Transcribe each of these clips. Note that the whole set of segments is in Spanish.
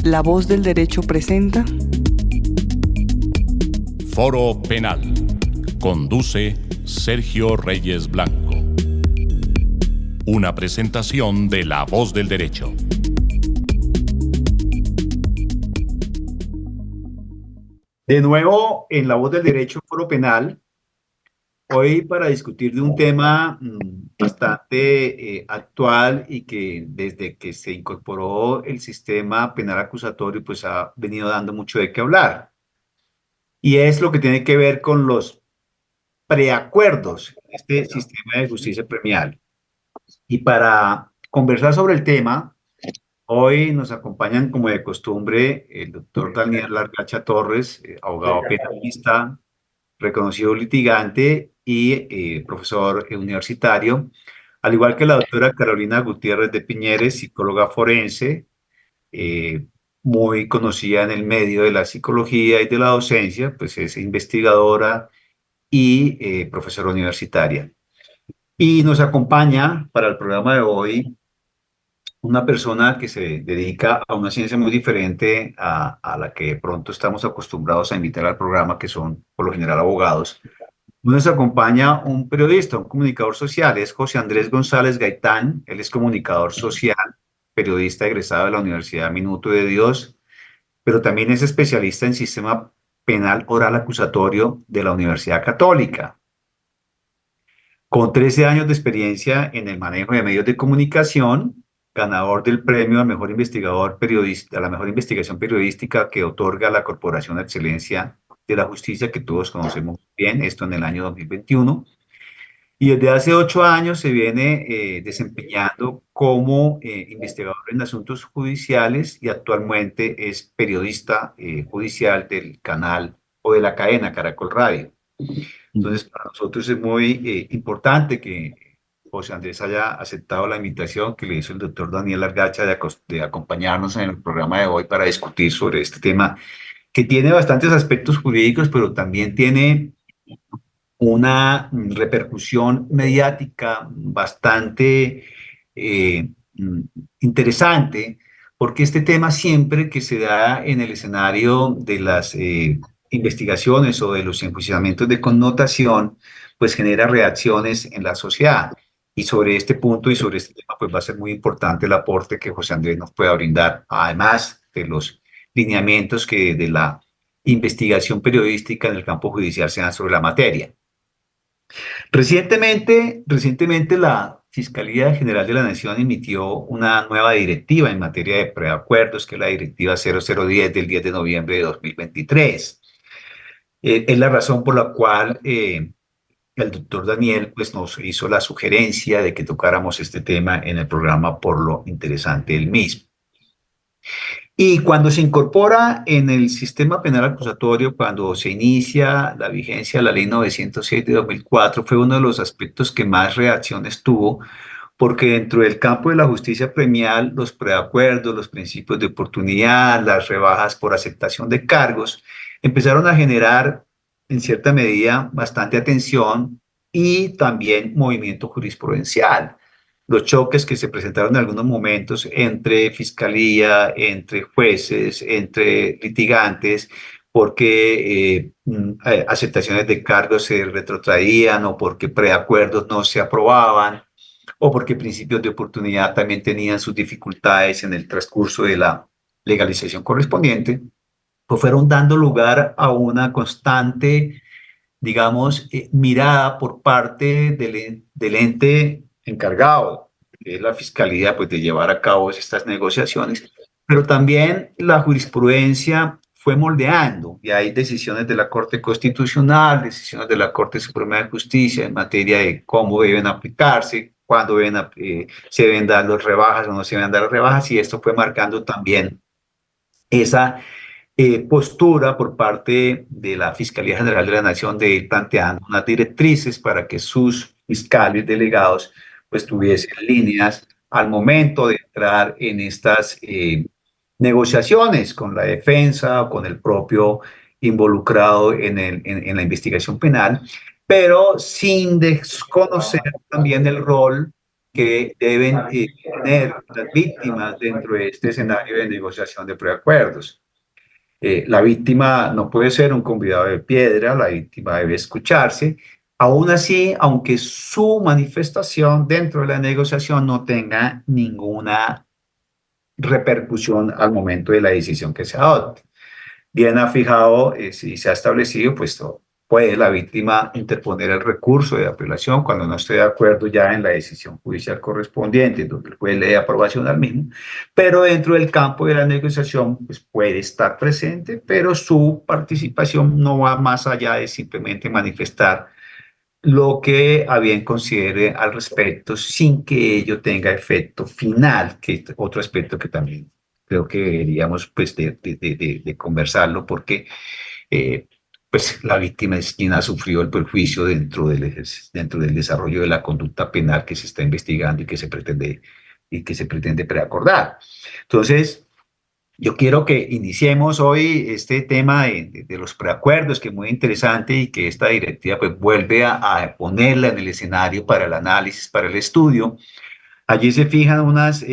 La Voz del Derecho presenta Foro Penal. Conduce Sergio Reyes Blanco. Una presentación de La Voz del Derecho. De nuevo en La Voz del Derecho, Foro Penal, hoy para discutir de un tema bastante actual y que desde que se incorporó el sistema penal acusatorio pues ha venido dando mucho de qué hablar. Y es lo que tiene que ver con los preacuerdos en este sistema de justicia premial. Y para conversar sobre el tema, hoy nos acompañan, como de costumbre, el doctor Daniel Largacha Torres, abogado penalista, reconocido litigante y profesor universitario, al igual que la doctora Carolina Gutiérrez de Piñeres, psicóloga forense, eh, muy conocida en el medio de la psicología y de la docencia, pues es investigadora y profesora universitaria. Y nos acompaña para el programa de hoy una persona que se dedica a una ciencia muy diferente a la que pronto estamos acostumbrados a invitar al programa, que son por lo general abogados. Nos acompaña un periodista, un comunicador social, es José Andrés González Gaitán. Él es comunicador social, periodista egresado de la Universidad Minuto de Dios, pero también es especialista en sistema penal oral acusatorio de la Universidad Católica. Con 13 años de experiencia en el manejo de medios de comunicación, ganador del premio al mejor investigador periodista, a la mejor investigación periodística que otorga la Corporación de Excelencia de la Justicia, que todos conocemos bien, esto en el año 2021. Y desde hace 8 años se viene desempeñando como investigador en asuntos judiciales y actualmente es periodista judicial del canal o de la cadena Caracol Radio. Entonces, para nosotros es muy importante que José Andrés haya aceptado la invitación que le hizo el doctor Daniel Largacha de acompañarnos en el programa de hoy para discutir sobre este tema que tiene bastantes aspectos jurídicos, pero también tiene una repercusión mediática bastante interesante, porque este tema siempre que se da en el escenario de las investigaciones o de los enjuiciamientos de connotación, pues genera reacciones en la sociedad. Y sobre este punto y sobre este tema, pues va a ser muy importante el aporte que José Andrés nos pueda brindar, además de los lineamientos que de la investigación periodística en el campo judicial se dan sobre la materia. Recientemente la Fiscalía General de la Nación emitió una nueva directiva en materia de preacuerdos, que es la Directiva 0010 del 10 de noviembre de 2023. Es la razón por la cual el doctor Daniel pues, nos hizo la sugerencia de que tocáramos este tema en el programa por lo interesante del mismo. Y cuando se incorpora en el sistema penal acusatorio, cuando se inicia la vigencia de la Ley 906 de 2004, fue uno de los aspectos que más reacciones tuvo, porque dentro del campo de la justicia premial, los preacuerdos, los principios de oportunidad, las rebajas por aceptación de cargos, empezaron a generar en cierta medida bastante atención y también movimiento jurisprudencial. Los choques que se presentaron en algunos momentos entre fiscalía, entre jueces, entre litigantes, porque aceptaciones de cargos se retrotraían o porque preacuerdos no se aprobaban o porque principios de oportunidad también tenían sus dificultades en el transcurso de la legalización correspondiente, pues fueron dando lugar a una constante, digamos, mirada por parte del ente encargado, que es la fiscalía, pues de llevar a cabo estas negociaciones, pero también la jurisprudencia fue moldeando y hay decisiones de la Corte Constitucional, decisiones de la Corte Suprema de Justicia en materia de cómo deben aplicarse, cuándo se deben dar las rebajas o no se deben dar las rebajas, y esto fue marcando también esa postura por parte de la Fiscalía General de la Nación de ir planteando unas directrices para que sus fiscales delegados pues tuviesen líneas al momento de entrar en estas negociaciones con la defensa o con el propio involucrado en la investigación penal, pero sin desconocer también el rol que deben tener las víctimas dentro de este escenario de negociación de preacuerdos. La víctima no puede ser un convidado de piedra, la víctima debe escucharse. Aún así, aunque su manifestación dentro de la negociación no tenga ninguna repercusión al momento de la decisión que se adopte. Bien ha fijado, si se ha establecido, pues puede la víctima interponer el recurso de apelación cuando no esté de acuerdo ya en la decisión judicial correspondiente, donde el juez le dé aprobación al mismo, pero dentro del campo de la negociación pues puede estar presente, pero su participación no va más allá de simplemente manifestar lo que a bien considere al respecto sin que ello tenga efecto final, que es otro aspecto que también creo que deberíamos pues de conversarlo porque pues la víctima es quien ha sufrido el perjuicio dentro del desarrollo de la conducta penal que se está investigando y que se pretende preacordar. Entonces, yo quiero que iniciemos hoy este tema de los preacuerdos, que es muy interesante y que esta directiva pues vuelve a ponerla en el escenario para el análisis, para el estudio. Allí se fijan unas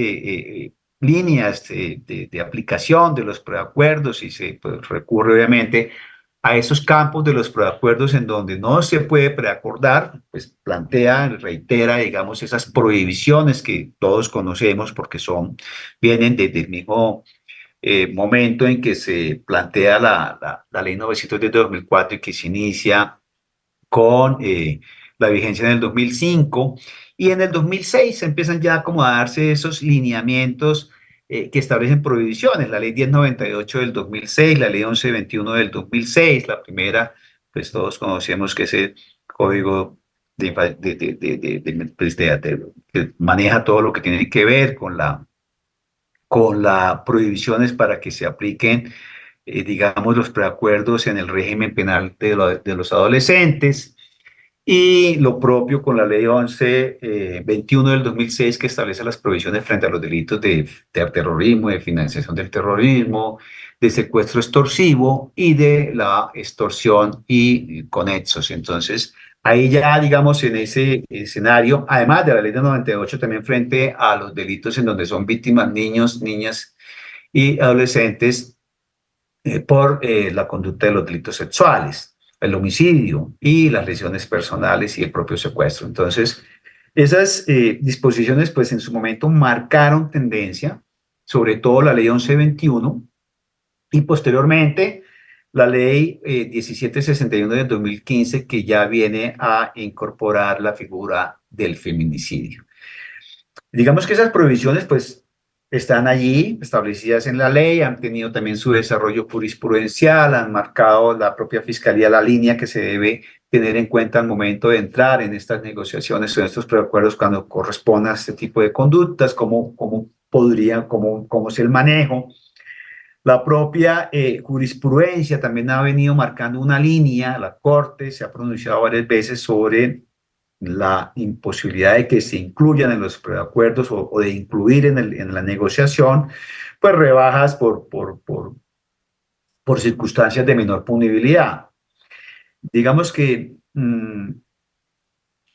líneas de aplicación de los preacuerdos y se pues, recurre obviamente a esos campos de los preacuerdos en donde no se puede preacordar, pues plantea, reitera, digamos, esas prohibiciones que todos conocemos porque vienen desde el mismo momento en que se plantea la ley 900 de 2004 y que se inicia con la vigencia en el 2005 y en el 2006 empiezan ya como a darse esos lineamientos que establecen prohibiciones, la ley 1098 del 2006, la ley 1121 del 2006, la primera, pues todos conocemos que es el código que maneja todo lo que tiene que ver con las prohibiciones para que se apliquen, digamos, los preacuerdos en el régimen penal de los adolescentes. Y lo propio con la ley 1121 del 2006 que establece las provisiones frente a los delitos de terrorismo, de financiación del terrorismo, de secuestro extorsivo y de la extorsión y conexos. Entonces, ahí ya, digamos, en ese escenario, además de la ley de 98, también frente a los delitos en donde son víctimas niños, niñas y adolescentes por la conducta de los delitos sexuales, el homicidio y las lesiones personales y el propio secuestro. Entonces, esas disposiciones, pues en su momento marcaron tendencia, sobre todo la ley 1121 y posteriormente la ley 1761 del 2015, que ya viene a incorporar la figura del feminicidio. Digamos que esas prohibiciones, pues, están allí establecidas en la ley, han tenido también su desarrollo jurisprudencial, han marcado la propia Fiscalía la línea que se debe tener en cuenta al momento de entrar en estas negociaciones o en estos preacuerdos cuando corresponda a este tipo de conductas, cómo es el manejo. La propia jurisprudencia también ha venido marcando una línea, la Corte se ha pronunciado varias veces sobre la imposibilidad de que se incluyan en los preacuerdos o de incluir en la negociación, pues rebajas por circunstancias de menor punibilidad. Digamos que,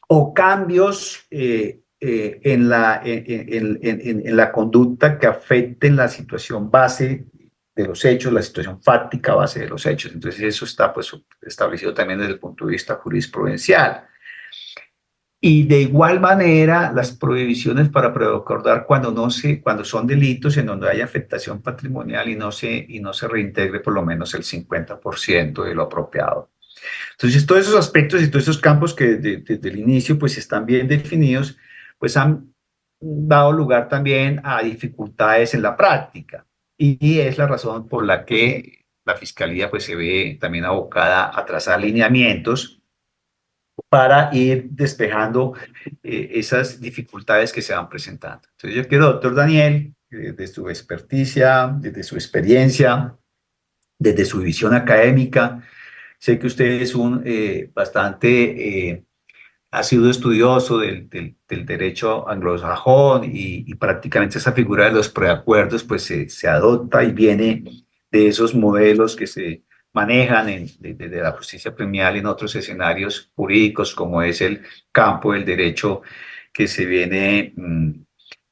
o cambios en la conducta que afecten la situación base de los hechos, la situación fáctica base de los hechos. Entonces eso está pues establecido también desde el punto de vista jurisprudencial. Y de igual manera, las prohibiciones para preacordar cuando son delitos en donde hay afectación patrimonial y no se reintegre por lo menos el 50% de lo apropiado. Entonces, todos esos aspectos y todos esos campos que desde el inicio pues están bien definidos, pues han dado lugar también a dificultades en la práctica. Y es la razón por la que la Fiscalía pues se ve también abocada a trazar lineamientos para ir despejando esas dificultades que se van presentando. Entonces yo quiero, doctor Daniel, desde su experticia, desde su experiencia, desde su visión académica, sé que usted es un ha sido estudioso del derecho anglosajón y prácticamente esa figura de los preacuerdos pues se adopta y viene de esos modelos que se manejan desde la justicia premial en otros escenarios jurídicos como es el campo del derecho que se viene,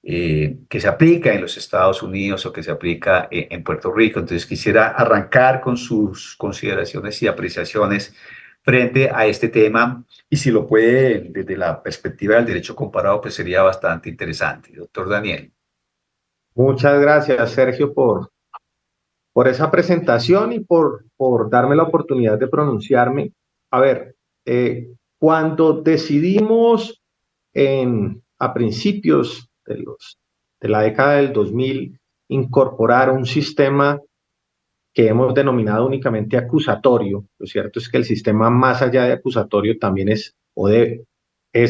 que se aplica en los Estados Unidos o que se aplica en Puerto Rico. Entonces quisiera arrancar con sus consideraciones y apreciaciones frente a este tema, y si lo puede desde la perspectiva del derecho comparado, pues sería bastante interesante. Doctor Daniel. Muchas gracias, Sergio, por esa presentación y por darme la oportunidad de pronunciarme. A ver, cuando decidimos a principios de la década del 2000 incorporar un sistema que hemos denominado únicamente acusatorio, lo cierto es que el sistema más allá de acusatorio también es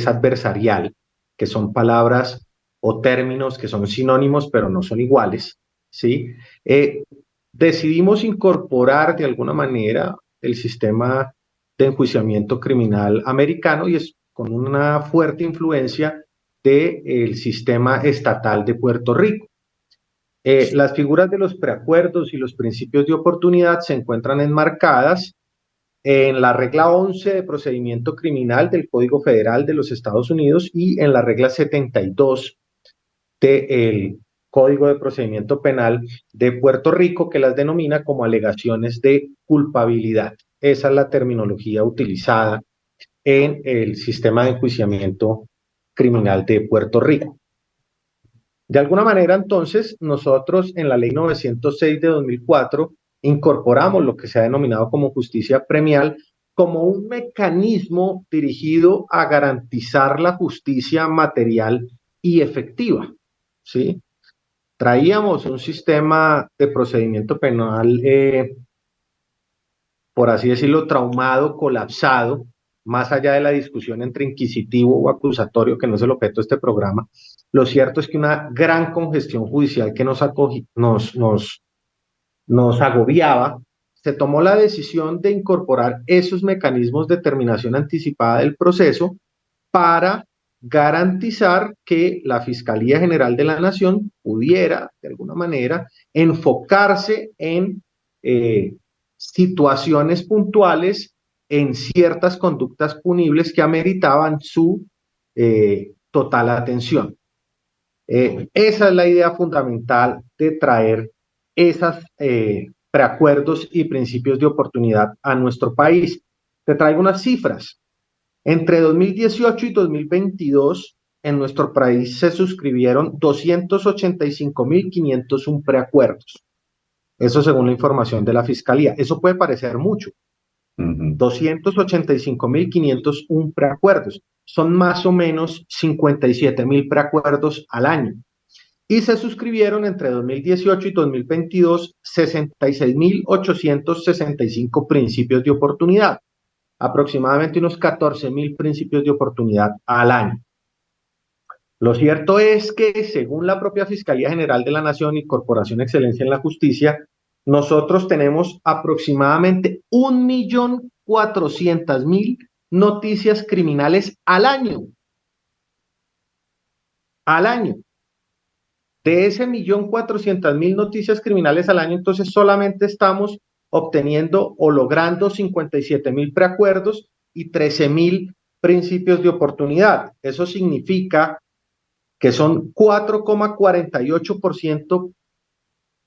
adversarial, que son palabras o términos que son sinónimos pero no son iguales, ¿sí? Decidimos incorporar de alguna manera el sistema de enjuiciamiento criminal americano, y es con una fuerte influencia del sistema estatal de Puerto Rico. Las figuras de los preacuerdos y los principios de oportunidad se encuentran enmarcadas en la regla 11 de procedimiento criminal del Código Federal de los Estados Unidos y en la regla 72 del Código de Procedimiento Penal de Puerto Rico, que las denomina como alegaciones de culpabilidad. Esa es la terminología utilizada en el sistema de enjuiciamiento criminal de Puerto Rico. De alguna manera, entonces, nosotros en la Ley 906 de 2004 incorporamos lo que se ha denominado como justicia premial como un mecanismo dirigido a garantizar la justicia material y efectiva, ¿sí? Traíamos un sistema de procedimiento penal, por así decirlo, traumado, colapsado, más allá de la discusión entre inquisitivo o acusatorio, que no es el objeto de este programa. Lo cierto es que una gran congestión judicial que nos agobiaba, se tomó la decisión de incorporar esos mecanismos de terminación anticipada del proceso para garantizar que la Fiscalía General de la Nación pudiera, de alguna manera, enfocarse en situaciones puntuales, en ciertas conductas punibles que ameritaban su total atención. Esa es la idea fundamental de traer esos preacuerdos y principios de oportunidad a nuestro país. Te traigo unas cifras. Entre 2018 y 2022, en nuestro país se suscribieron 285.501 preacuerdos. Eso según la información de la Fiscalía. Eso puede parecer mucho. 285.501 preacuerdos. Son más o menos 57.000 preacuerdos al año. Y se suscribieron entre 2018 y 2022 66.865 principios de oportunidad. Aproximadamente unos 14.000 principios de oportunidad al año. Lo cierto es que, según la propia Fiscalía General de la Nación y Corporación Excelencia en la Justicia, nosotros tenemos aproximadamente 1.400.000 noticias criminales al año. Al año. De ese 1.400.000 noticias criminales al año, entonces solamente estamos obteniendo o logrando 57.000 preacuerdos y 13.000 principios de oportunidad. Eso significa que son 4,48%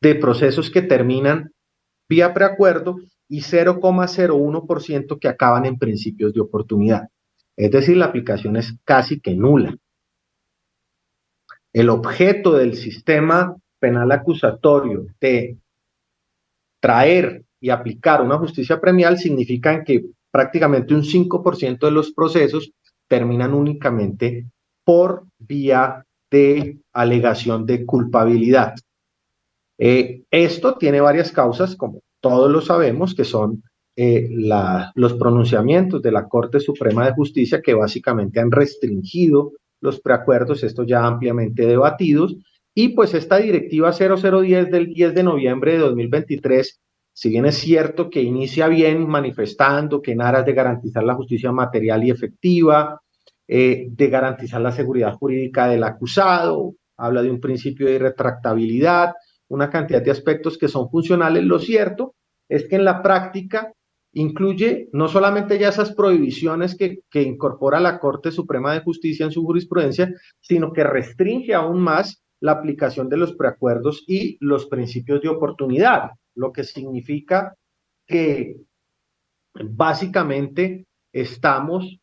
de procesos que terminan vía preacuerdo y 0,01% que acaban en principios de oportunidad. Es decir, la aplicación es casi que nula. El objeto del sistema penal acusatorio de traer y aplicar una justicia premial significa que prácticamente un 5% de los procesos terminan únicamente por vía de alegación de culpabilidad. Esto tiene varias causas, como todos lo sabemos, que son los pronunciamientos de la Corte Suprema de Justicia, que básicamente han restringido los preacuerdos, estos ya ampliamente debatidos, y pues esta directiva 0010 del 10 de noviembre de 2023, si bien es cierto que inicia bien manifestando que en aras de garantizar la justicia material y efectiva, de garantizar la seguridad jurídica del acusado, habla de un principio de irretractabilidad, una cantidad de aspectos que son funcionales. Lo cierto es que en la práctica incluye no solamente ya esas prohibiciones que incorpora la Corte Suprema de Justicia en su jurisprudencia, sino que restringe aún más la aplicación de los preacuerdos y los principios de oportunidad, lo que significa que básicamente estamos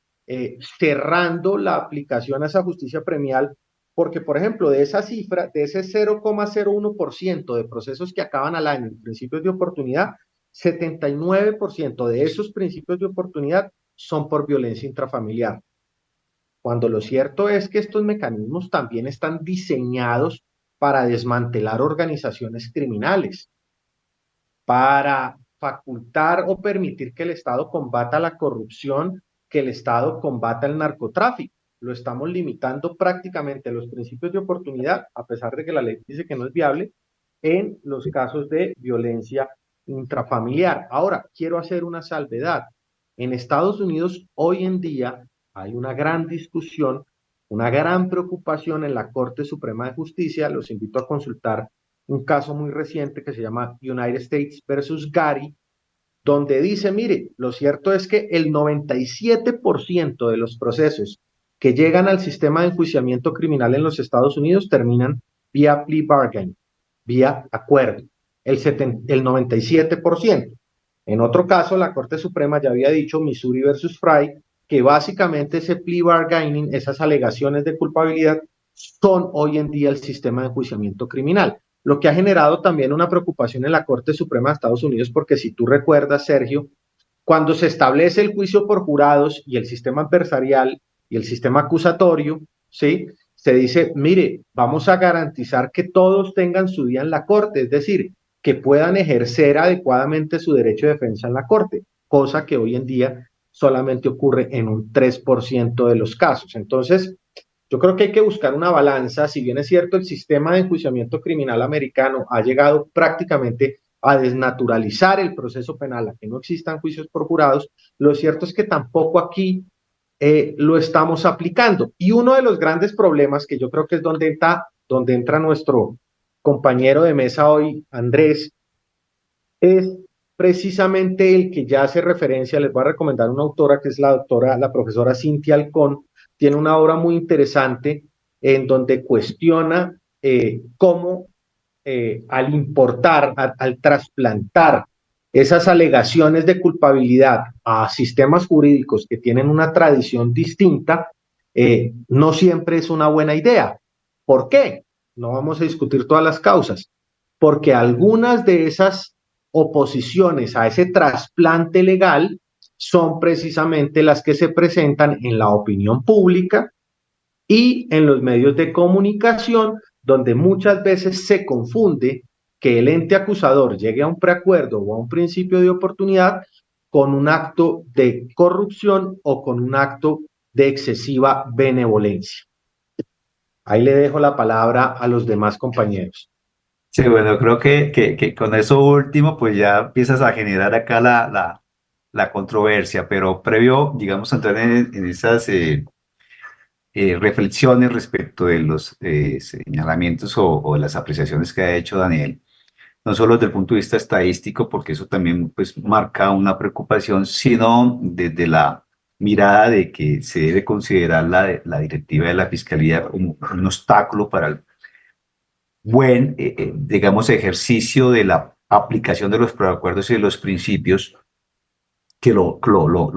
cerrando la aplicación a esa justicia premial, porque, por ejemplo, de esa cifra, de ese 0,01% de procesos que acaban al año en principios de oportunidad, 79% de esos principios de oportunidad son por violencia intrafamiliar. Cuando lo cierto es que estos mecanismos también están diseñados para desmantelar organizaciones criminales, para facultar o permitir que el Estado combata la corrupción, que el Estado combata el narcotráfico. Lo estamos limitando prácticamente los principios de oportunidad, a pesar de que la ley dice que no es viable, en los casos de violencia intrafamiliar. Ahora, quiero hacer una salvedad. En Estados Unidos, hoy en día, hay una gran discusión, una gran preocupación en la Corte Suprema de Justicia. Los invito a consultar un caso muy reciente que se llama United States versus Gary, donde dice, mire, lo cierto es que el 97% de los procesos que llegan al sistema de enjuiciamiento criminal en los Estados Unidos terminan vía plea bargain, vía acuerdo, el 97%. En otro caso, la Corte Suprema ya había dicho, Missouri versus Fry, que básicamente ese plea bargaining, esas alegaciones de culpabilidad, son hoy en día el sistema de enjuiciamiento criminal, lo que ha generado también una preocupación en la Corte Suprema de Estados Unidos, porque si tú recuerdas, Sergio, cuando se establece el juicio por jurados y el sistema adversarial y el sistema acusatorio, ¿sí?, se dice, mire, vamos a garantizar que todos tengan su día en la Corte, es decir, que puedan ejercer adecuadamente su derecho de defensa en la Corte, cosa que hoy en día solamente ocurre en un 3% de los casos. Entonces, yo creo que hay que buscar una balanza. Si bien es cierto, el sistema de enjuiciamiento criminal americano ha llegado prácticamente a desnaturalizar el proceso penal, a que no existan juicios por jurados, lo cierto es que tampoco aquí lo estamos aplicando. Y uno de los grandes problemas, que yo creo que es donde entra nuestro compañero de mesa hoy, Andrés, es precisamente el que ya hace referencia. Les voy a recomendar una autora que es la profesora Cintia Alcón. Tiene una obra muy interesante en donde cuestiona cómo al importar, al trasplantar esas alegaciones de culpabilidad a sistemas jurídicos que tienen una tradición distinta, no siempre es una buena idea. ¿Por qué? No vamos a discutir todas las causas, porque algunas de esas oposiciones a ese trasplante legal son precisamente las que se presentan en la opinión pública y en los medios de comunicación, donde muchas veces se confunde que el ente acusador llegue a un preacuerdo o a un principio de oportunidad con un acto de corrupción o con un acto de excesiva benevolencia. Ahí le dejo la palabra a los demás compañeros. Sí, bueno, creo que con eso último, pues ya empiezas a generar acá la controversia, pero previo, digamos, a entrar en esas reflexiones respecto de los señalamientos o las apreciaciones que ha hecho Daniel, no solo desde el punto de vista estadístico, porque eso también pues marca una preocupación, sino desde la mirada de que se debe considerar la directiva de la Fiscalía como un obstáculo para el buen, digamos, ejercicio de la aplicación de los preacuerdos y de los principios, que lo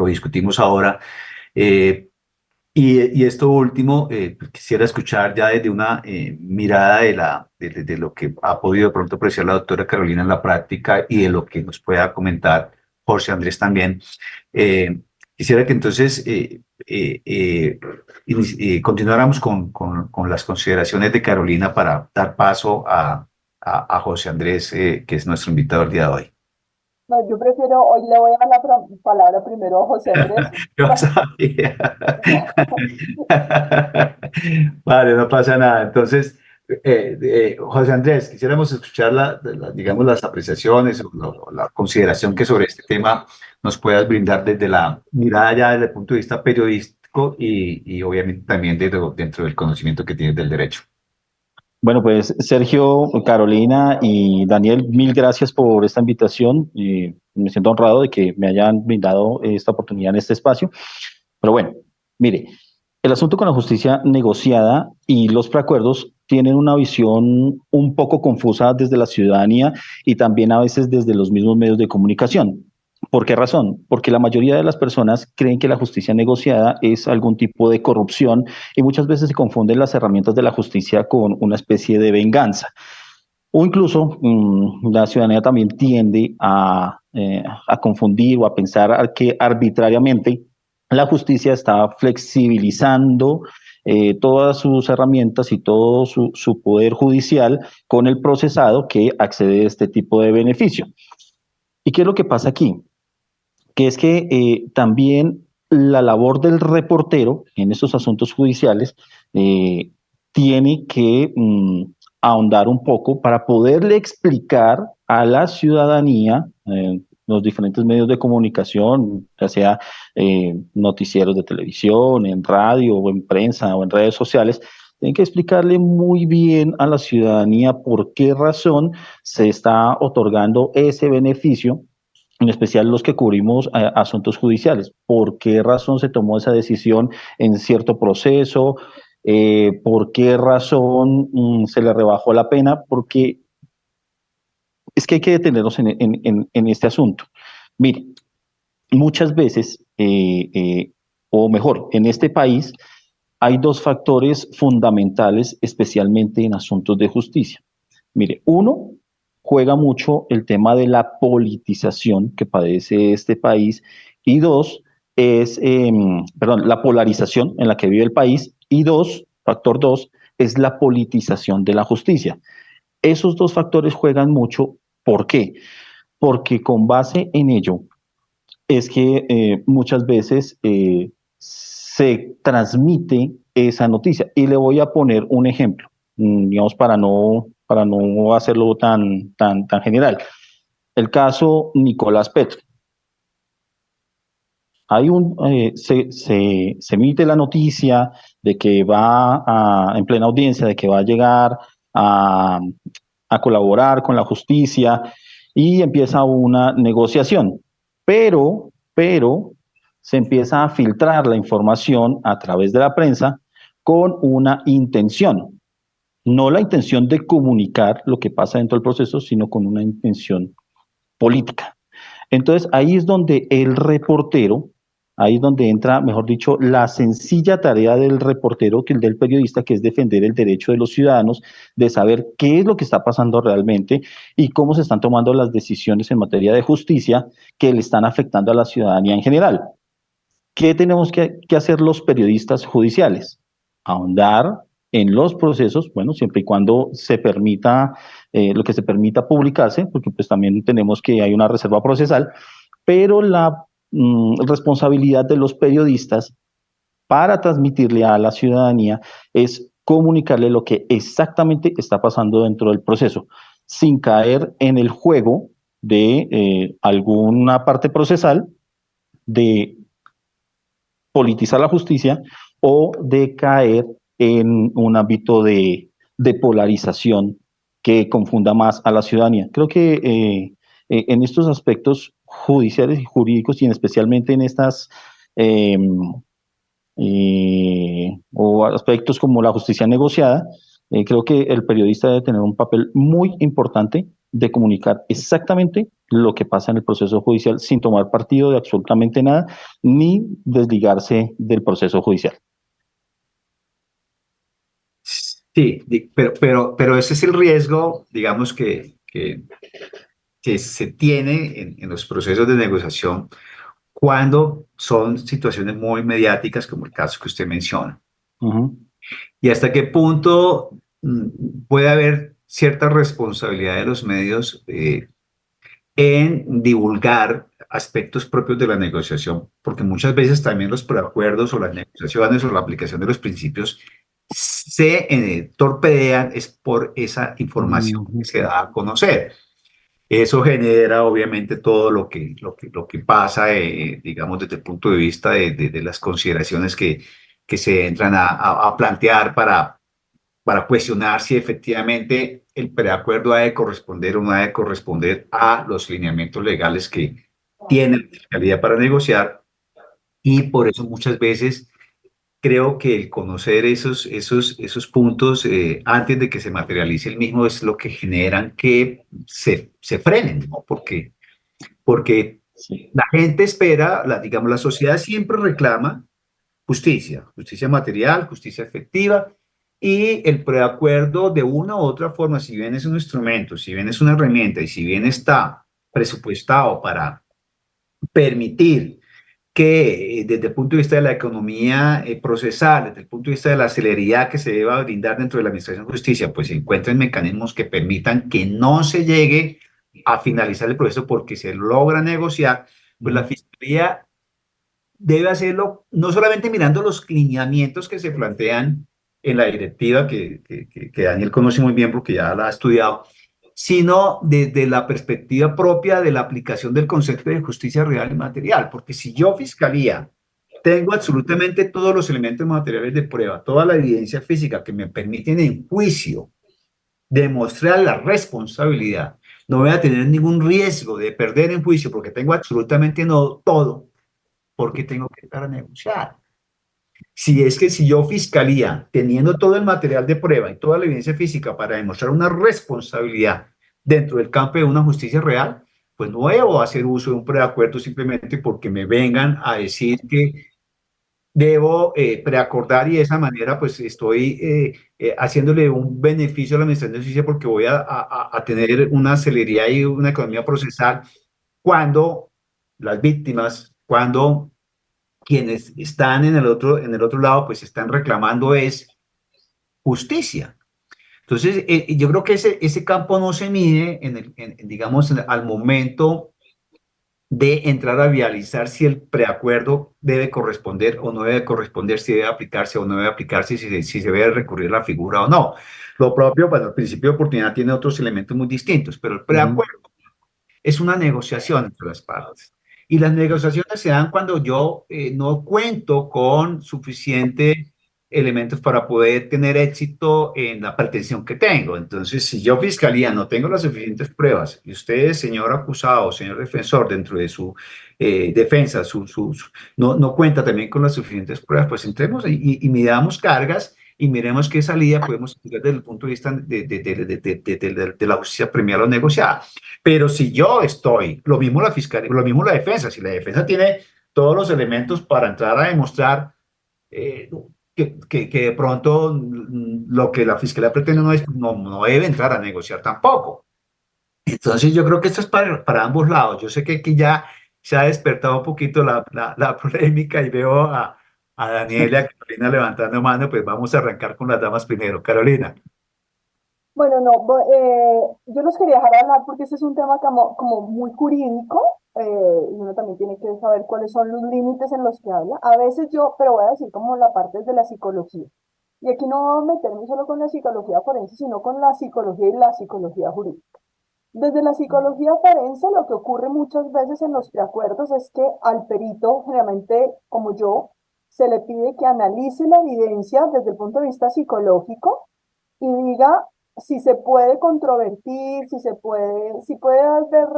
discutimos ahora. Y esto último, quisiera escuchar ya desde una mirada de lo que ha podido de pronto apreciar la doctora Carolina en la práctica y de lo que nos pueda comentar José Andrés también. Quisiera que entonces continuáramos con las consideraciones de Carolina para dar paso a José Andrés, que es nuestro invitado el día de hoy. No, yo prefiero, hoy le voy a dar la palabra primero a José Andrés. Yo sabía. Vale, no pasa nada. Entonces, José Andrés, quisiéramos escuchar digamos, las apreciaciones o la consideración que sobre este tema nos puedas brindar desde la mirada ya desde el punto de vista periodístico y obviamente también dentro del conocimiento que tienes del derecho. Bueno, pues Sergio, Carolina y Daniel, mil gracias por esta invitación. me siento honrado de que me hayan brindado esta oportunidad en este espacio. Pero bueno, mire, el asunto con la justicia negociada y los preacuerdos tienen una visión un poco confusa desde la ciudadanía y también a veces desde los mismos medios de comunicación. ¿Por qué razón? Porque la mayoría de las personas creen que la justicia negociada es algún tipo de corrupción y muchas veces se confunden las herramientas de la justicia con una especie de venganza. O incluso la ciudadanía también tiende a confundir o a pensar que arbitrariamente la justicia está flexibilizando todas sus herramientas y todo su poder judicial con el procesado que accede a este tipo de beneficio. ¿Y qué es lo que pasa aquí? Que es que también la labor del reportero en estos asuntos judiciales tiene que ahondar un poco para poderle explicar a la ciudadanía, los diferentes medios de comunicación, ya sea noticieros de televisión, en radio o en prensa o en redes sociales, tienen que explicarle muy bien a la ciudadanía por qué razón se está otorgando ese beneficio, en especial los que cubrimos asuntos judiciales. ¿Por qué razón se tomó esa decisión en cierto proceso? ¿Por qué razón se le rebajó la pena? Porque es que hay que detenernos en este asunto. Mire, muchas veces, o mejor, en este país hay dos factores fundamentales, especialmente en asuntos de justicia. Mire, uno, juega mucho el tema de la politización que padece este país, y dos, es, la polarización en la que vive el país, y dos, factor dos, es la politización de la justicia. Esos dos factores juegan mucho. ¿Por qué? Porque con base en ello es que muchas veces se transmite esa noticia. Y le voy a poner un ejemplo, digamos, para no hacerlo tan general. El caso Nicolás Petro. Hay se emite la noticia de que en plena audiencia, de que va a llegar a colaborar con la justicia y empieza una negociación. Pero se empieza a filtrar la información a través de la prensa con una intención. No la intención de comunicar lo que pasa dentro del proceso, sino con una intención política. Entonces, ahí es donde el reportero, ahí es donde entra, mejor dicho, la sencilla tarea del reportero, que el del periodista, que es defender el derecho de los ciudadanos, de saber qué es lo que está pasando realmente y cómo se están tomando las decisiones en materia de justicia que le están afectando a la ciudadanía en general. ¿Qué tenemos que hacer los periodistas judiciales? Ahondar en los procesos, bueno, siempre y cuando se permita, lo que se permita publicarse, porque pues también tenemos que hay una reserva procesal, pero la responsabilidad de los periodistas para transmitirle a la ciudadanía es comunicarle lo que exactamente está pasando dentro del proceso, sin caer en el juego de alguna parte procesal, de politizar la justicia o de caer en un ámbito de polarización que confunda más a la ciudadanía. Creo que en estos aspectos judiciales y jurídicos, y especialmente en estas o aspectos como la justicia negociada, creo que el periodista debe tener un papel muy importante de comunicar exactamente lo que pasa en el proceso judicial sin tomar partido de absolutamente nada, ni desligarse del proceso judicial. Sí, pero ese es el riesgo, digamos, que se tiene en los procesos de negociación cuando son situaciones muy mediáticas, como el caso que usted menciona. Uh-huh. Y hasta qué punto puede haber cierta responsabilidad de los medios en divulgar aspectos propios de la negociación, porque muchas veces también los preacuerdos o las negociaciones o la aplicación de los principios se torpedean es por esa información que se da a conocer. Eso genera obviamente todo lo que pasa, digamos, desde el punto de vista de las consideraciones que se entran a plantear para cuestionar si efectivamente el preacuerdo ha de corresponder o no ha de corresponder a los lineamientos legales que tiene la fiscalía para negociar, y por eso muchas veces creo que el conocer esos puntos antes de que se materialice el mismo es lo que generan que se frenen, ¿no? Porque Sí. la gente espera, digamos, la sociedad siempre reclama justicia material, justicia efectiva, y el preacuerdo de una u otra forma, si bien es un instrumento, si bien es una herramienta y si bien está presupuestado para permitir que desde el punto de vista de la economía procesal, desde el punto de vista de la celeridad que se deba brindar dentro de la Administración de Justicia, pues se encuentren mecanismos que permitan que no se llegue a finalizar el proceso porque se logra negociar, pues la Fiscalía debe hacerlo no solamente mirando los lineamientos que se plantean en la directiva, que Daniel conoce muy bien porque ya la ha estudiado, sino desde la perspectiva propia de la aplicación del concepto de justicia real y material. Porque si yo, Fiscalía, tengo absolutamente todos los elementos materiales de prueba, toda la evidencia física que me permiten en juicio demostrar la responsabilidad, no voy a tener ningún riesgo de perder en juicio porque tengo absolutamente no todo, porque tengo que estar a negociar. Si es que si yo, Fiscalía, teniendo todo el material de prueba y toda la evidencia física para demostrar una responsabilidad dentro del campo de una justicia real, pues no debo hacer uso de un preacuerdo simplemente porque me vengan a decir que debo preacordar, y de esa manera pues estoy haciéndole un beneficio a la Administración de Justicia porque voy a tener una celeridad y una economía procesal cuando las víctimas, cuando quienes están en el otro lado, pues están reclamando es justicia. Entonces, yo creo que ese campo no se mide, digamos, al momento de entrar a vializar si el preacuerdo debe corresponder o no debe corresponder, si debe aplicarse o no debe aplicarse, si se debe recurrir a la figura o no. Lo propio, bueno, el principio de oportunidad tiene otros elementos muy distintos, pero el preacuerdo es una negociación entre las partes. Y las negociaciones se dan cuando yo no cuento con suficientes elementos para poder tener éxito en la pretensión que tengo. Entonces, si yo, Fiscalía, no tengo las suficientes pruebas y usted, señor acusado, señor defensor, dentro de su defensa, no cuenta también con las suficientes pruebas, pues entremos y midamos cargas y miremos qué salida podemos tener desde el punto de vista de la justicia premial o negociada. Pero si yo estoy, lo mismo la fiscalía, lo mismo la defensa, si la defensa tiene todos los elementos para entrar a demostrar que de pronto lo que la fiscalía pretende no debe entrar a negociar tampoco. Entonces yo creo que esto es para ambos lados. Yo sé que aquí ya se ha despertado un poquito la polémica y veo a Daniela y a Carolina levantando mano, pues vamos a arrancar con las damas primero. Carolina. Bueno, no, yo los quería dejar hablar porque este es un tema como muy jurídico, y uno también tiene que saber cuáles son los límites en los que habla. A veces pero voy a decir como la parte de la psicología. Y aquí no voy a meterme solo con la psicología forense, sino con la psicología y la psicología jurídica. Desde la psicología forense, lo que ocurre muchas veces en los preacuerdos es que al perito, generalmente como yo, se le pide que analice la evidencia desde el punto de vista psicológico y diga si se puede controvertir, si puede haber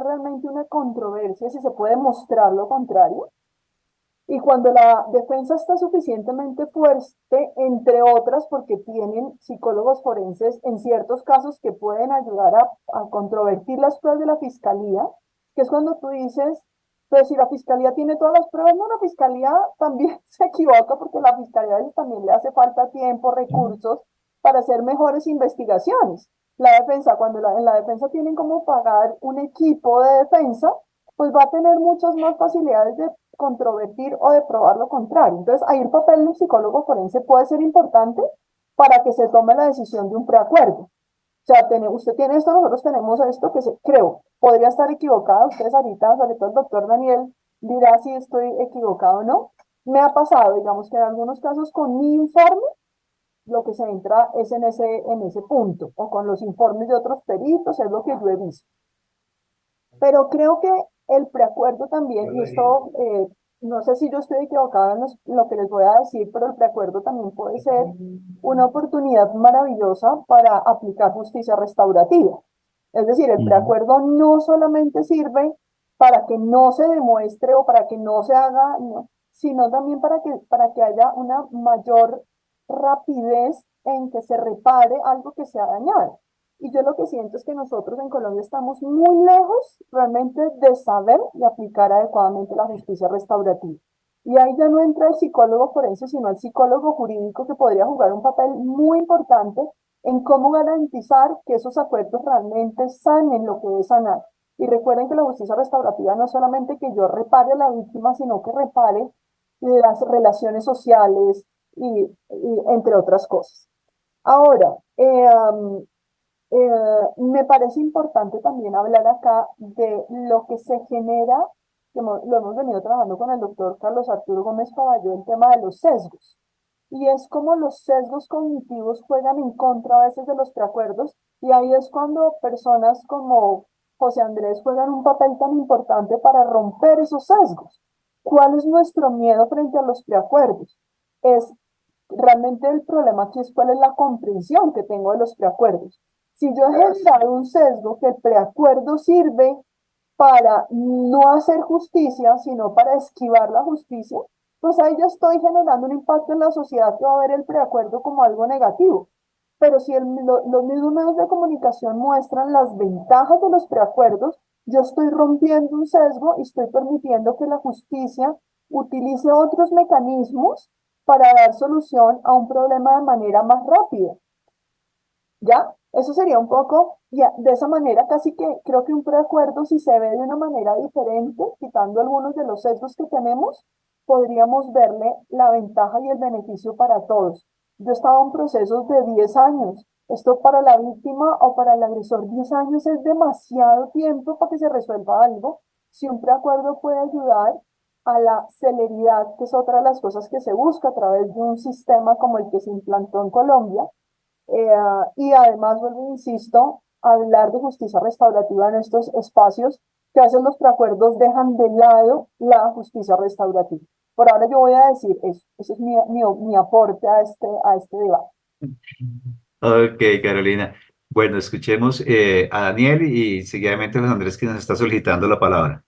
realmente una controversia, si se puede mostrar lo contrario. Y cuando la defensa está suficientemente fuerte, entre otras, porque tienen psicólogos forenses en ciertos casos que pueden ayudar a controvertir las pruebas de la fiscalía, que es cuando tú dices, pero si la fiscalía tiene todas las pruebas, no, la fiscalía también se equivoca porque la fiscalía a veces también le hace falta tiempo, recursos para hacer mejores investigaciones. La defensa, cuando en la defensa tienen como pagar un equipo de defensa, pues va a tener muchas más facilidades de controvertir o de probar lo contrario. Entonces, ahí el papel del psicólogo forense puede ser importante para que se tome la decisión de un preacuerdo. O sea, usted tiene esto, nosotros tenemos esto, creo, podría estar equivocada. Ustedes ahorita, sobre todo el doctor Daniel, dirá si estoy equivocado o no. Me ha pasado, digamos que en algunos casos con mi informe, lo que se entra es en ese punto, o con los informes de otros peritos, es lo que yo he visto. Pero creo que el preacuerdo también, y esto no sé si yo estoy equivocada en lo que les voy a decir, pero el preacuerdo también puede ser una oportunidad maravillosa para aplicar justicia restaurativa. Es decir, el preacuerdo no solamente sirve para que no se demuestre o para que no se haga, no, sino también para que haya una mayor rapidez en que se repare algo que se ha dañado. Y yo lo que siento es que nosotros en Colombia estamos muy lejos realmente de saber y aplicar adecuadamente la justicia restaurativa. Y ahí ya no entra el psicólogo forense, sino el psicólogo jurídico que podría jugar un papel muy importante en cómo garantizar que esos acuerdos realmente sanen lo que debe sanar. Y recuerden que la justicia restaurativa no es solamente que yo repare a la víctima, sino que repare las relaciones sociales y entre otras cosas. Ahora, me parece importante también hablar acá de lo que se genera, que lo hemos venido trabajando con el doctor Carlos Arturo Gómez Caballó, el tema de los sesgos. Y es como los sesgos cognitivos juegan en contra a veces de los preacuerdos, y ahí es cuando personas como José Andrés juegan un papel tan importante para romper esos sesgos. ¿Cuál es nuestro miedo frente a los preacuerdos? Es realmente el problema aquí es cuál es la comprensión que tengo de los preacuerdos. Si yo he generado un sesgo que el preacuerdo sirve para no hacer justicia, sino para esquivar la justicia, pues ahí yo estoy generando un impacto en la sociedad que va a ver el preacuerdo como algo negativo. Pero si los mismos medios de comunicación muestran las ventajas de los preacuerdos, yo estoy rompiendo un sesgo y estoy permitiendo que la justicia utilice otros mecanismos para dar solución a un problema de manera más rápida. ¿Ya? Eso sería un poco, ya, de esa manera casi que creo que un preacuerdo, si se ve de una manera diferente, quitando algunos de los sesgos que tenemos, podríamos verle la ventaja y el beneficio para todos. Yo estaba en procesos de 10 años. Esto para la víctima o para el agresor, 10 años es demasiado tiempo para que se resuelva algo. Si un preacuerdo puede ayudar a la celeridad, que es otra de las cosas que se busca a través de un sistema como el que se implantó en Colombia, y además, vuelvo, insisto, hablar de justicia restaurativa en estos espacios que a veces los preacuerdos dejan de lado la justicia restaurativa. Por ahora yo voy a decir eso. Ese es mi aporte a este debate. Ok, Carolina. Bueno, escuchemos a Daniel y seguidamente José Andrés, que nos está solicitando la palabra.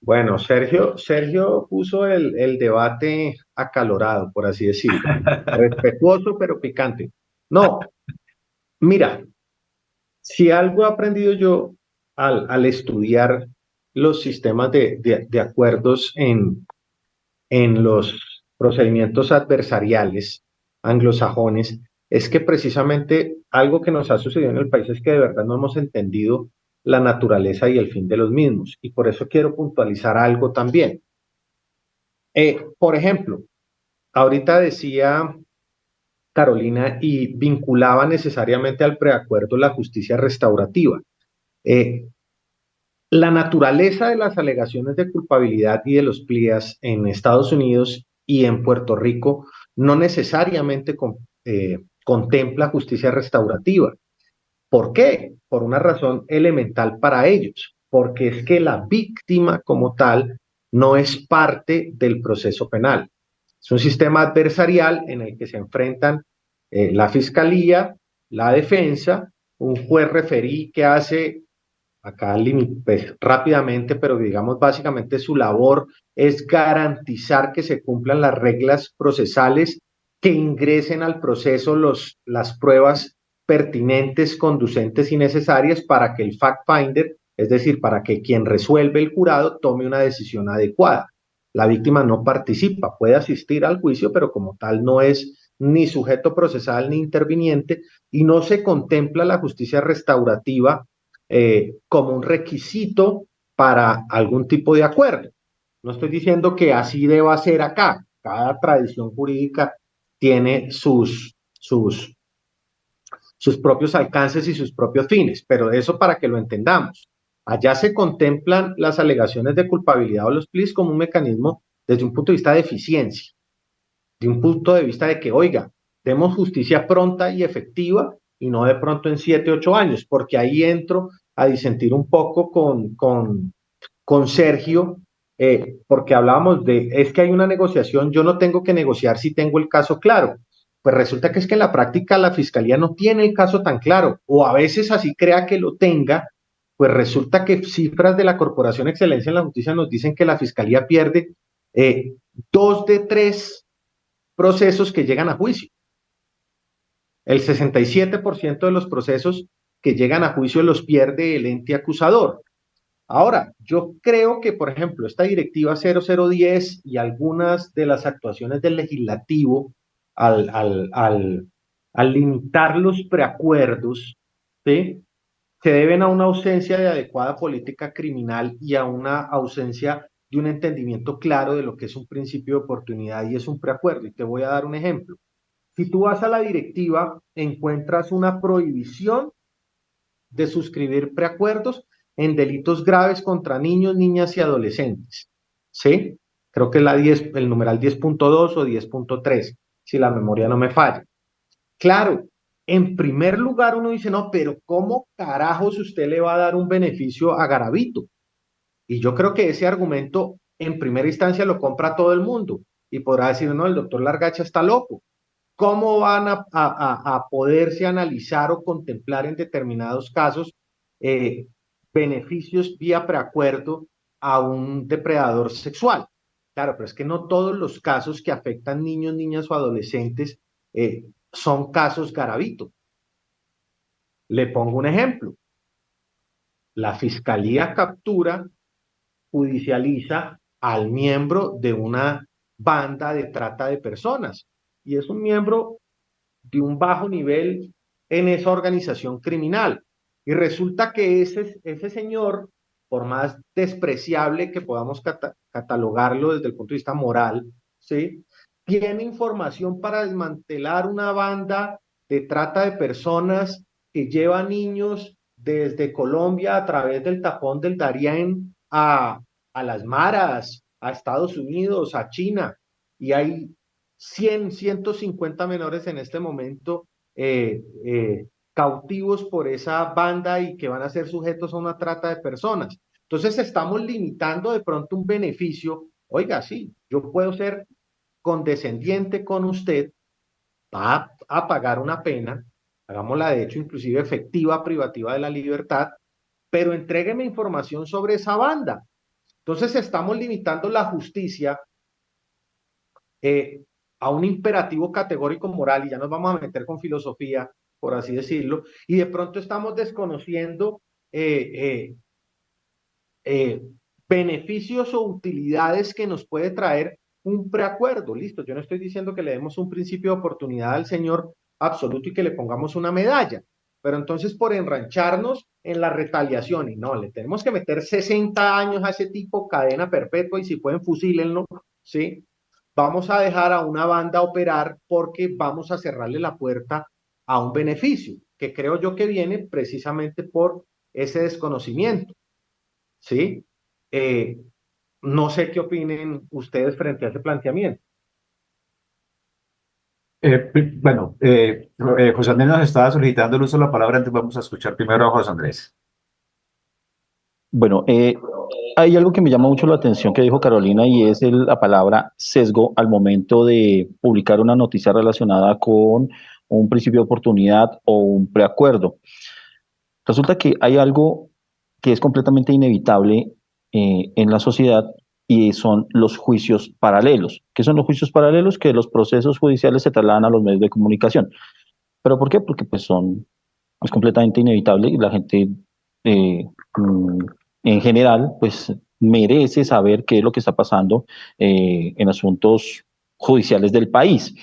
Bueno, Sergio puso el debate acalorado, por así decirlo. Respetuoso, pero picante. No, mira, si algo he aprendido yo al estudiar los sistemas de acuerdos en los procedimientos adversariales anglosajones, es que precisamente algo que nos ha sucedido en el país es que de verdad no hemos entendido la naturaleza y el fin de los mismos. Y por eso quiero puntualizar algo también. Por ejemplo, ahorita decía Carolina y vinculaba necesariamente al preacuerdo la justicia restaurativa. La naturaleza de las alegaciones de culpabilidad y de los plías en Estados Unidos y en Puerto Rico no necesariamente contempla justicia restaurativa. ¿Por qué? Por una razón elemental para ellos, porque es que la víctima como tal no es parte del proceso penal. Es un sistema adversarial en el que se enfrentan la fiscalía, la defensa, un juez referí que hace, acá pues, rápidamente, pero digamos básicamente su labor es garantizar que se cumplan las reglas procesales, que ingresen al proceso las pruebas pertinentes, conducentes y necesarias para que el fact finder, es decir, para que quien resuelve el jurado tome una decisión adecuada. La víctima no participa, puede asistir al juicio, pero como tal no es ni sujeto procesal ni interviniente, y no se contempla la justicia restaurativa como un requisito para algún tipo de acuerdo. No estoy diciendo que así deba ser acá. Cada tradición jurídica tiene sus propios alcances y sus propios fines, pero eso para que lo entendamos. Allá se contemplan las alegaciones de culpabilidad o los pleas como un mecanismo desde un punto de vista de eficiencia, de un punto de vista de que, oiga, demos justicia pronta y efectiva y no de pronto en 7, 8 años, porque ahí entro a disentir un poco con Sergio, porque hablábamos es que hay una negociación, yo no tengo que negociar si tengo el caso claro. Pues resulta que es que en la práctica la fiscalía no tiene el caso tan claro, o a veces así crea que lo tenga, pues resulta que cifras de la Corporación Excelencia en la Justicia nos dicen que la Fiscalía pierde 2 de 3 procesos que llegan a juicio. El 67% de los procesos que llegan a juicio los pierde el ente acusador. Ahora, yo creo que, por ejemplo, esta directiva 0010 y algunas de las actuaciones del legislativo al limitar los preacuerdos, ¿sí?, se deben a una ausencia de adecuada política criminal y a una ausencia de un entendimiento claro de lo que es un principio de oportunidad y es un preacuerdo. Y te voy a dar un ejemplo. Si tú vas a la directiva, encuentras una prohibición de suscribir preacuerdos en delitos graves contra niños, niñas y adolescentes. ¿Sí? Creo que es el numeral 10.2 o 10.3, si la memoria no me falla. Claro, en primer lugar uno dice, no, pero ¿cómo carajos usted le va a dar un beneficio a Garavito? Y yo creo que ese argumento en primera instancia lo compra todo el mundo y podrá decir, no, el doctor Largacha está loco. ¿Cómo van a poderse analizar o contemplar en determinados casos beneficios vía preacuerdo a un depredador sexual? Claro, pero es que no todos los casos que afectan niños, niñas o adolescentes son casos Garavito. Le pongo un ejemplo. La Fiscalía captura, judicializa al miembro de una banda de trata de personas y es un miembro de un bajo nivel en esa organización criminal. Y resulta que ese señor, por más despreciable que podamos catalogarlo desde el punto de vista moral, ¿sí?, tiene información para desmantelar una banda de trata de personas que lleva niños desde Colombia a través del tapón del Darién a las Maras, a Estados Unidos, a China, y hay 150 menores en este momento cautivos por esa banda y que van a ser sujetos a una trata de personas. Entonces estamos limitando de pronto un beneficio. Oiga, sí, yo puedo ser condescendiente con usted, va a pagar una pena, hagámosla de hecho inclusive efectiva, privativa de la libertad, pero entrégueme información sobre esa banda. Entonces estamos limitando la justicia a un imperativo categórico moral, y ya nos vamos a meter con filosofía, por así decirlo, y de pronto estamos desconociendo beneficios o utilidades que nos puede traer un preacuerdo. Listo, yo no estoy diciendo que le demos un principio de oportunidad al señor absoluto y que le pongamos una medalla, pero entonces por enrancharnos en la retaliación, y no, le tenemos que meter 60 años a ese tipo, cadena perpetua, y si pueden fusílenlo, ¿sí? Vamos a dejar a una banda operar porque vamos a cerrarle la puerta a un beneficio, que creo yo que viene precisamente por ese desconocimiento, ¿sí? No sé qué opinen ustedes frente a ese planteamiento. José Andrés nos estaba solicitando el uso de la palabra, entonces vamos a escuchar primero a José Andrés. Bueno, hay algo que me llama mucho la atención que dijo Carolina y es la palabra sesgo al momento de publicar una noticia relacionada con un principio de oportunidad o un preacuerdo. Resulta que hay algo que es completamente inevitable en la sociedad y son los juicios paralelos. ¿Qué son los juicios paralelos? Que los procesos judiciales se trasladan a los medios de comunicación. ¿Pero por qué? Porque pues es completamente inevitable y la gente en general pues merece saber qué es lo que está pasando en asuntos judiciales del país.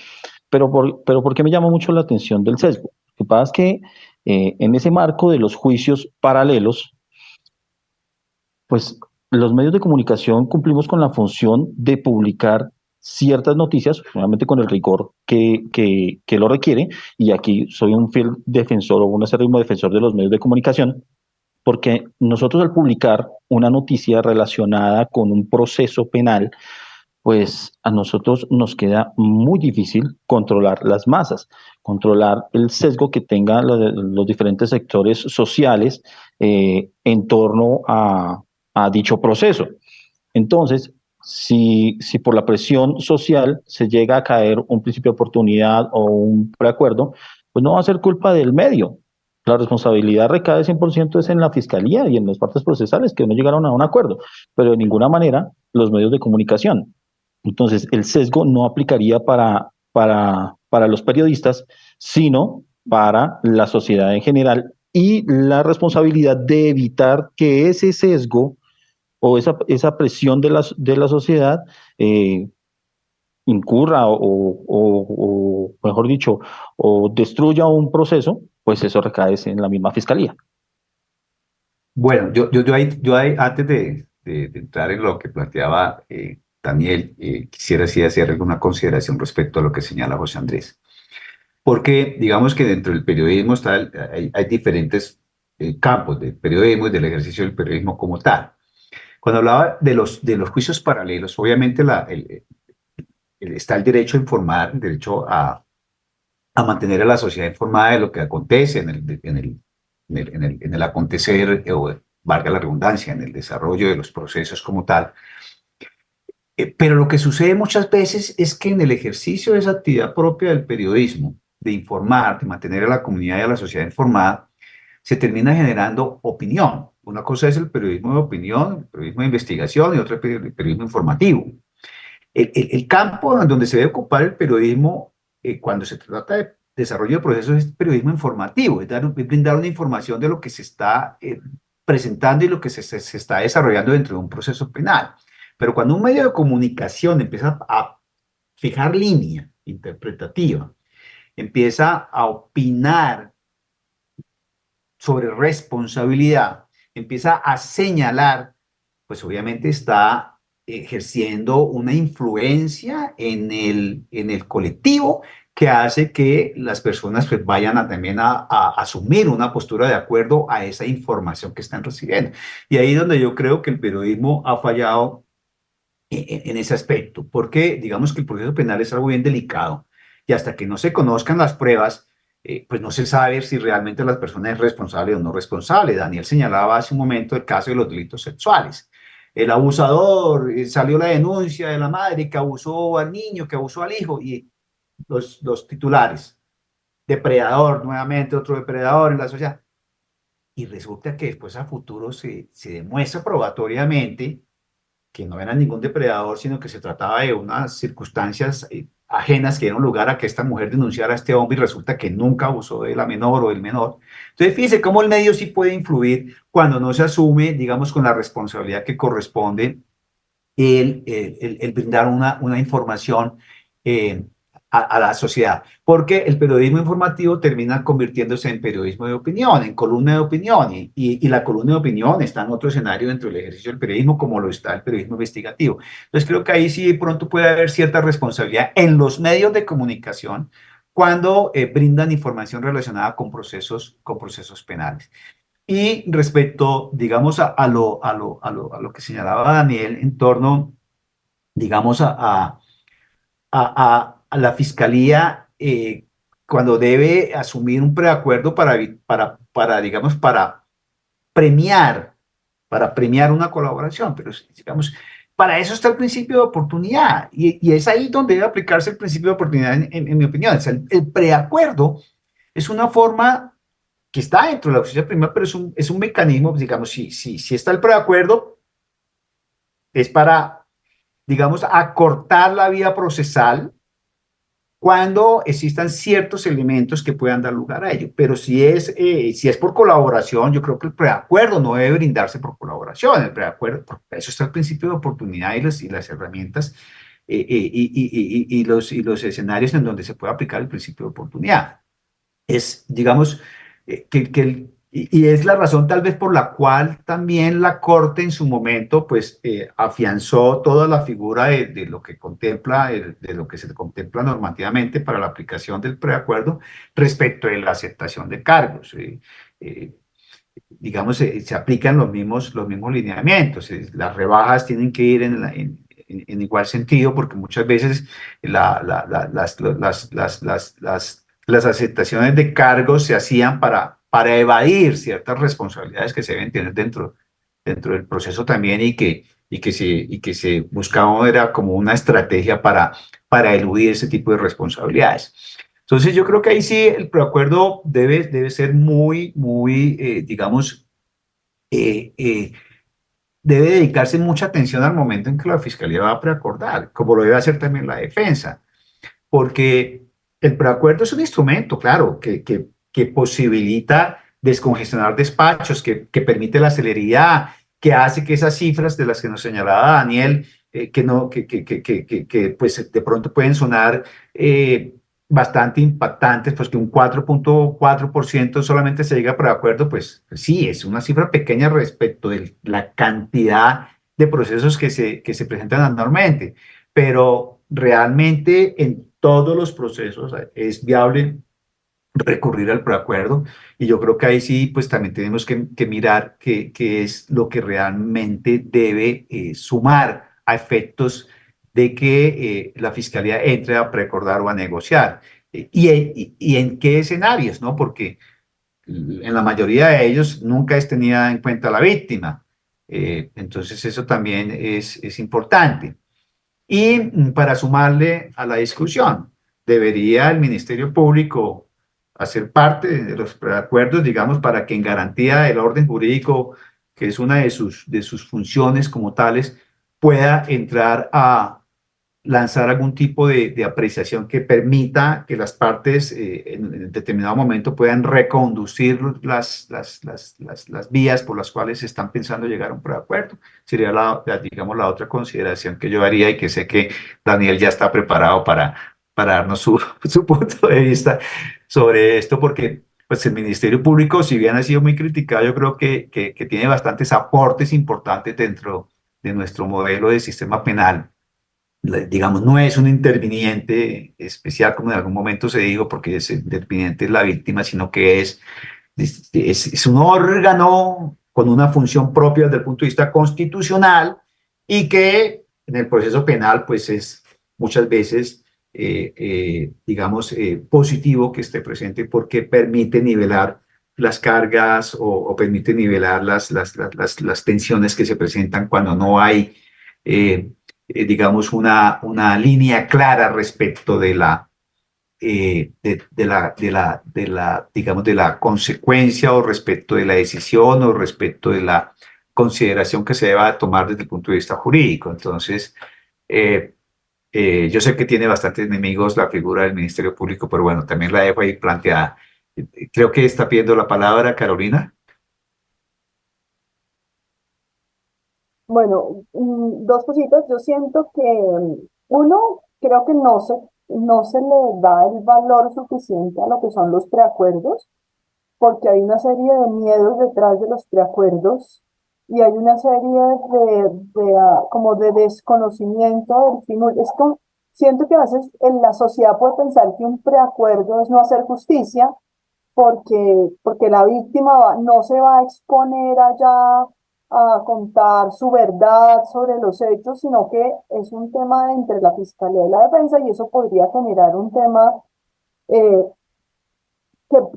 Pero ¿por qué me llama mucho la atención del sesgo? Lo que pasa es que en ese marco de los juicios paralelos, pues los medios de comunicación cumplimos con la función de publicar ciertas noticias, obviamente con el rigor que lo requiere, y aquí soy un fiel defensor o un acérrimo defensor de los medios de comunicación, porque nosotros al publicar una noticia relacionada con un proceso penal, pues a nosotros nos queda muy difícil controlar las masas, controlar el sesgo que tengan los diferentes sectores sociales en torno a dicho proceso. Entonces, si por la presión social se llega a caer un principio de oportunidad o un preacuerdo, pues no va a ser culpa del medio, La responsabilidad recae 100% es en la fiscalía y en las partes procesales que no llegaron a un acuerdo, pero de ninguna manera los medios de comunicación. Entonces, el sesgo no aplicaría para los periodistas, sino para la sociedad en general y la responsabilidad de evitar que ese sesgo o esa presión de la sociedad incurra o, mejor dicho, o destruya un proceso, pues eso recae en la misma fiscalía. Bueno, antes de entrar en lo que planteaba Daniel, quisiera sí hacer alguna consideración respecto a lo que señala José Andrés. Porque digamos que dentro del periodismo hay diferentes campos del periodismo y del ejercicio del periodismo como tal. Cuando hablaba de los juicios paralelos, obviamente está el derecho a informar, el derecho a mantener a la sociedad informada de lo que acontece en el acontecer, o valga la redundancia, en el desarrollo de los procesos como tal. Pero lo que sucede muchas veces es que en el ejercicio de esa actividad propia del periodismo, de informar, de mantener a la comunidad y a la sociedad informada, se termina generando opinión. Una cosa es el periodismo de opinión, el periodismo de investigación, y otra es el periodismo informativo. El campo en donde se debe ocupar el periodismo cuando se trata de desarrollo de procesos es periodismo informativo, es brindar una información de lo que se está presentando y lo que se está desarrollando dentro de un proceso penal. Pero cuando un medio de comunicación empieza a fijar línea interpretativa, empieza a opinar sobre responsabilidad, empieza a señalar, pues obviamente está ejerciendo una influencia en el colectivo que hace que las personas pues vayan también a asumir una postura de acuerdo a esa información que están recibiendo. Y ahí es donde yo creo que el periodismo ha fallado en ese aspecto, porque digamos que el proceso penal es algo bien delicado y hasta que no se conozcan las pruebas, pues no se sabe si realmente la persona es responsable o no responsable. Daniel señalaba hace un momento el caso de los delitos sexuales. El abusador, salió la denuncia de la madre que abusó al niño, que abusó al hijo, y los titulares, depredador, nuevamente otro depredador en la sociedad. Y resulta que después a futuro se demuestra probatoriamente que no era ningún depredador, sino que se trataba de unas circunstancias ajenas que dieron lugar a que esta mujer denunciara a este hombre y resulta que nunca abusó de la menor o del menor. Entonces, fíjense cómo el medio sí puede influir cuando no se asume, digamos, con la responsabilidad que corresponde el brindar una información a la sociedad, porque el periodismo informativo termina convirtiéndose en periodismo de opinión, en columna de opinión, y la columna de opinión está en otro escenario dentro del ejercicio del periodismo, como lo está el periodismo investigativo. Entonces creo que ahí sí de pronto puede haber cierta responsabilidad en los medios de comunicación cuando brindan información relacionada con procesos penales. Y respecto, digamos, a lo que señalaba Daniel en torno, digamos, a la fiscalía cuando debe asumir un preacuerdo digamos, para premiar una colaboración, pero digamos, para eso está el principio de oportunidad y es ahí donde debe aplicarse el principio de oportunidad en mi opinión. O sea, el preacuerdo es una forma que está dentro de la justicia penal, pero es un mecanismo, digamos, si está el preacuerdo, es para, digamos, acortar la vía procesal cuando existan ciertos elementos que puedan dar lugar a ello. Pero si es por colaboración, yo creo que el preacuerdo no debe brindarse por colaboración. El preacuerdo, por eso está el principio de oportunidad y las herramientas y los escenarios en donde se puede aplicar el principio de oportunidad. Es, digamos, y es la razón tal vez por la cual también la Corte en su momento pues afianzó toda la figura de lo que contempla, de lo que se contempla normativamente para la aplicación del preacuerdo respecto de la aceptación de cargos. Digamos, se aplican los mismos lineamientos. Las rebajas tienen que ir en igual sentido porque muchas veces las aceptaciones de cargos se hacían para evadir ciertas responsabilidades que se deben tener dentro del proceso también y que se buscaba era como una estrategia para eludir ese tipo de responsabilidades. Entonces yo creo que ahí sí el preacuerdo debe ser muy, digamos, eh, eh, debe dedicarse mucha atención al momento en que la fiscalía va a preacordar, como lo debe hacer también la defensa, porque el preacuerdo es un instrumento, claro, que posibilita descongestionar despachos, que permite la celeridad, que hace que esas cifras de las que nos señalaba Daniel, pues de pronto pueden sonar bastante impactantes, pues que un 4.4% solamente se llega a preacuerdo, pues sí, es una cifra pequeña respecto de la cantidad de procesos que se presentan anualmente, pero realmente en todos los procesos es viable recurrir al preacuerdo y yo creo que ahí sí pues también tenemos que mirar qué es lo que realmente debe sumar a efectos de que la fiscalía entre a preacordar o a negociar. Y en qué escenarios, ¿no? Porque en la mayoría de ellos nunca es tenida en cuenta la víctima. Entonces eso también es importante. Y para sumarle a la discusión, debería el Ministerio Público hacer parte de los acuerdos, digamos, para que en garantía del orden jurídico, que es una de sus funciones como tales, pueda entrar a lanzar algún tipo de apreciación que permita que las partes en determinado momento puedan reconducir las vías por las cuales se están pensando llegar a un preacuerdo. Sería, digamos, la otra consideración que yo haría y que sé que Daniel ya está preparado para darnos su punto de vista sobre esto, porque pues, el Ministerio Público, si bien ha sido muy criticado, yo creo que tiene bastantes aportes importantes dentro de nuestro modelo de sistema penal. Digamos, no es un interviniente especial, como en algún momento se dijo, porque ese interviniente es la víctima, sino que es un órgano con una función propia desde el punto de vista constitucional y que en el proceso penal, pues es muchas veces, digamos, positivo que esté presente porque permite nivelar las cargas o permite nivelar las tensiones que se presentan cuando no hay digamos, una línea clara respecto digamos, de la consecuencia o respecto de la decisión o respecto de la consideración que se deba tomar desde el punto de vista jurídico. Entonces, yo sé que tiene bastantes enemigos la figura del Ministerio Público, pero bueno, también la dejo ahí planteada. Creo que está pidiendo la palabra Carolina. Bueno, dos cositas. Yo siento que uno, creo que no se le da el valor suficiente a lo que son los preacuerdos, porque hay una serie de miedos detrás de los preacuerdos y hay una serie como de desconocimiento del fin. Siento que a veces en la sociedad puede pensar que un preacuerdo es no hacer justicia, porque la víctima no se va a exponer allá a contar su verdad sobre los hechos, sino que es un tema entre la fiscalía y la defensa y eso podría generar un tema eh,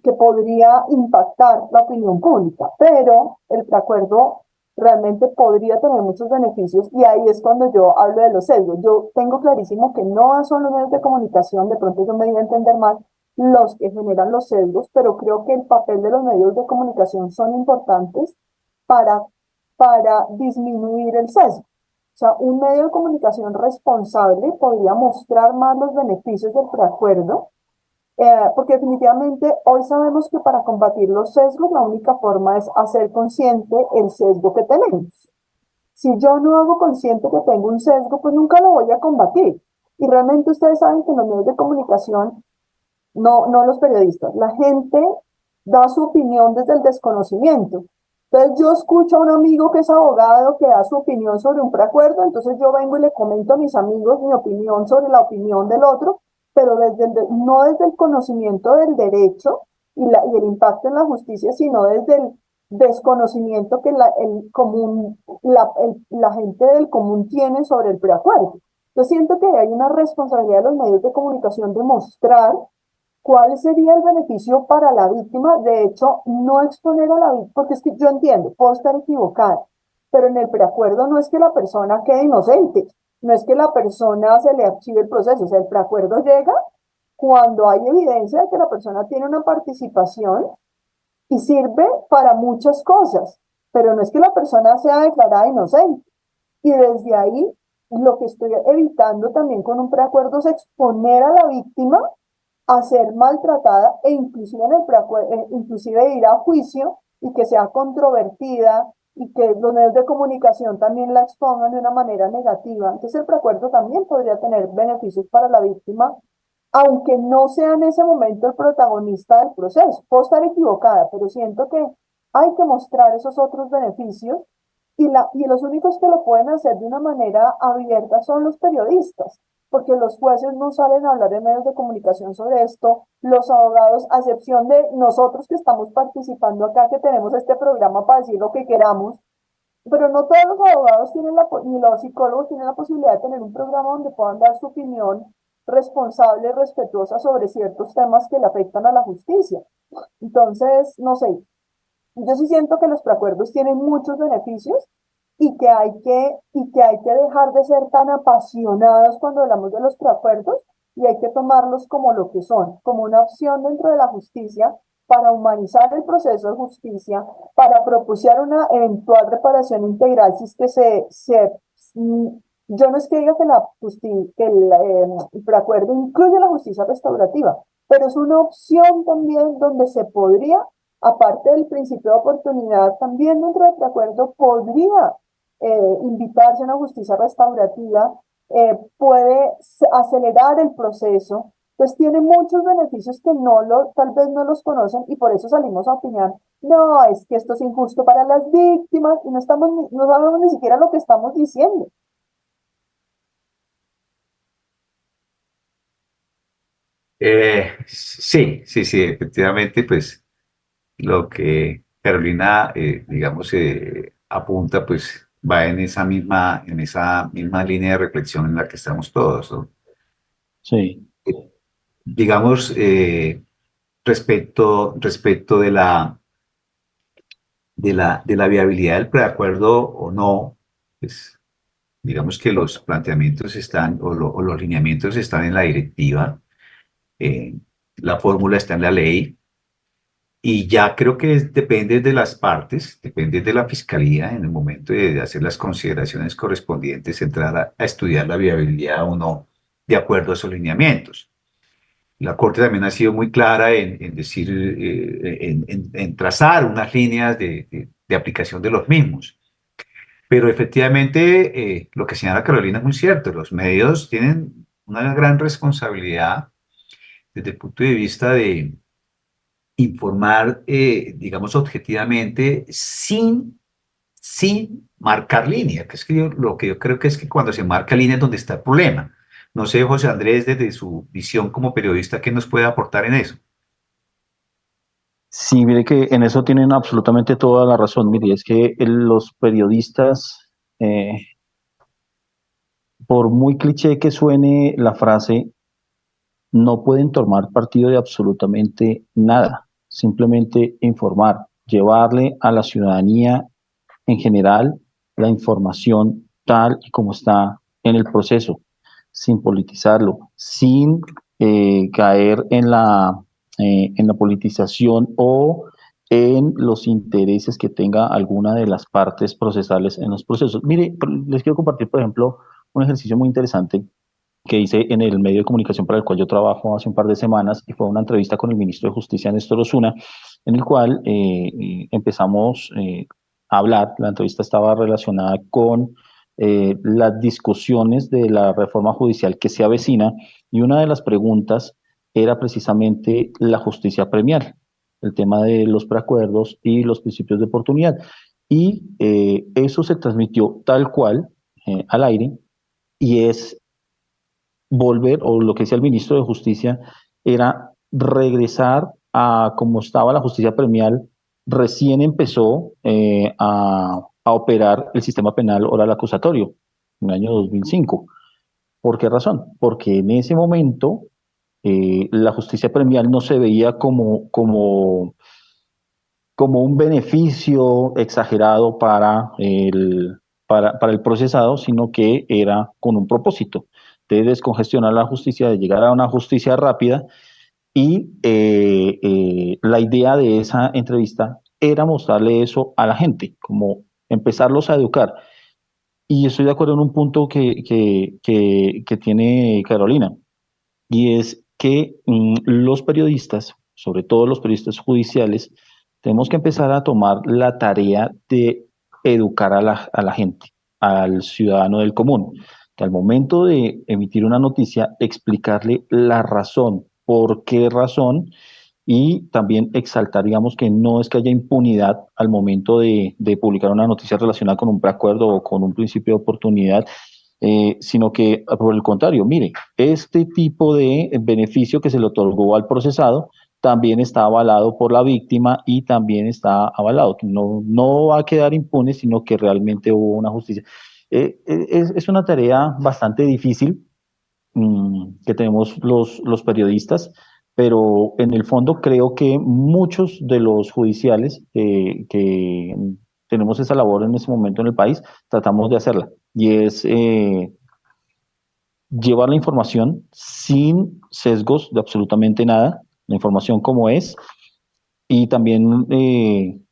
que podría impactar la opinión pública, pero el preacuerdo realmente podría tener muchos beneficios y ahí es cuando yo hablo de los sesgos. Yo tengo clarísimo que no son los medios de comunicación, de pronto yo me di a entender mal, los que generan los sesgos, pero creo que el papel de los medios de comunicación son importantes para, para disminuir el sesgo. O sea, un medio de comunicación responsable podría mostrar más los beneficios del preacuerdo, porque definitivamente hoy sabemos que para combatir los sesgos la única forma es hacer consciente el sesgo que tenemos. Si yo no hago consciente que tengo un sesgo, pues nunca lo voy a combatir. Y realmente ustedes saben que en los medios de comunicación, no los periodistas, la gente da su opinión desde el desconocimiento. Entonces yo escucho a un amigo que es abogado que da su opinión sobre un preacuerdo, entonces yo vengo y le comento a mis amigos mi opinión sobre la opinión del otro, pero no desde el conocimiento del derecho y el impacto en la justicia, sino desde el desconocimiento que la gente del común tiene sobre el preacuerdo. Yo siento que hay una responsabilidad de los medios de comunicación de mostrar cuál sería el beneficio para la víctima. De hecho, no exponer a la víctima, porque es que yo entiendo, puedo estar equivocada, pero en el preacuerdo no es que la persona quede inocente, no es que la persona se le archive el proceso, o sea, el preacuerdo llega cuando hay evidencia de que la persona tiene una participación y sirve para muchas cosas, pero no es que la persona sea declarada inocente. Y desde ahí, lo que estoy evitando también con un preacuerdo es exponer a la víctima a ser maltratada e inclusive en el inclusive ir a juicio y que sea controvertida y que los medios de comunicación también la expongan de una manera negativa. Entonces el preacuerdo también podría tener beneficios para la víctima, aunque no sea en ese momento el protagonista del proceso. Puedo estar equivocada, pero siento que hay que mostrar esos otros beneficios y los únicos que lo pueden hacer de una manera abierta son los periodistas, porque los jueces no salen a hablar en medios de comunicación sobre esto, los abogados, a excepción de nosotros que estamos participando acá, que tenemos este programa para decir lo que queramos, pero no todos los abogados tienen ni los psicólogos tienen la posibilidad de tener un programa donde puedan dar su opinión responsable y respetuosa sobre ciertos temas que le afectan a la justicia. Entonces, no sé, yo sí siento que los preacuerdos tienen muchos beneficios y que hay que dejar de ser tan apasionados cuando hablamos de los preacuerdos y hay que tomarlos como lo que son, como una opción dentro de la justicia para humanizar el proceso de justicia, para propiciar una eventual reparación integral si es que yo no es que diga que el preacuerdo incluye la justicia restaurativa, pero es una opción también donde se podría, aparte del principio de oportunidad, también dentro del preacuerdo podría invitarse a una justicia restaurativa, puede acelerar el proceso, pues tiene muchos beneficios que tal vez no los conocen y por eso salimos a opinar, no, es que esto es injusto para las víctimas y no sabemos ni siquiera lo que estamos diciendo. Sí, sí, sí, efectivamente, pues lo que Carolina, digamos, apunta, pues va en esa misma línea de reflexión en la que estamos todos, ¿no? Sí, Digamos, respecto de la viabilidad del preacuerdo o no, pues digamos que los planteamientos están, o los lineamientos están en la directiva, eh, la fórmula está en la ley, y ya creo que depende de las partes, depende de la fiscalía en el momento de hacer las consideraciones correspondientes, entrar a estudiar la viabilidad o no de acuerdo a esos lineamientos. La Corte también ha sido muy clara en decir, en trazar unas líneas de aplicación de los mismos. Pero efectivamente, lo que señala Carolina es muy cierto. Los medios tienen una gran responsabilidad desde el punto de vista de informar, digamos, objetivamente, sin marcar línea, que es que lo que yo creo que es que cuando se marca línea es donde está el problema. No sé, José Andrés, desde su visión como periodista, ¿qué nos puede aportar en eso? sí, mire que en eso tienen absolutamente toda la razón. Mire, es que los periodistas, por muy cliché que suene la frase, no pueden tomar partido de absolutamente nada, simplemente informar, llevarle a la ciudadanía en general la información tal y como está en el proceso, sin politizarlo, sin caer en la politización o en los intereses que tenga alguna de las partes procesales en los procesos. Mire, les quiero compartir, por ejemplo, un ejercicio muy interesante que hice en el medio de comunicación para el cual yo trabajo hace un par de semanas, y fue una entrevista con el ministro de Justicia, Néstor Osuna, en el cual empezamos a hablar. La entrevista estaba relacionada con las discusiones de la reforma judicial que se avecina, y una de las preguntas era precisamente la justicia premial, el tema de los preacuerdos y los principios de oportunidad. Y eso se transmitió tal cual al aire, y es volver, o lo que decía el ministro de Justicia, era regresar a como estaba la justicia premial, recién empezó a operar el sistema penal oral acusatorio, en el año 2005. ¿Por qué razón? Porque en ese momento la justicia premial no se veía como un beneficio exagerado para el procesado, sino que era con un propósito. de descongestionar la justicia, de llegar a una justicia rápida. Y la idea de esa entrevista era mostrarle eso a la gente, como empezarlos a educar. Y estoy de acuerdo en un punto que tiene Carolina, y es que los periodistas, sobre todo los periodistas judiciales, tenemos que empezar a tomar la tarea de educar a la gente, al ciudadano del común, que al momento de emitir una noticia, explicarle la razón, por qué razón, y también exaltar, digamos, que no es que haya impunidad al momento de publicar una noticia relacionada con un preacuerdo o con un principio de oportunidad, sino que por el contrario, mire, este tipo de beneficio que se le otorgó al procesado también está avalado por la víctima y también está avalado, que no va a quedar impune, sino que realmente hubo una justicia. Es una tarea bastante difícil que tenemos los periodistas, pero en el fondo creo que muchos de los judiciales que tenemos esa labor en este momento en el país, tratamos de hacerla, y es llevar la información sin sesgos de absolutamente nada, la información como es, y también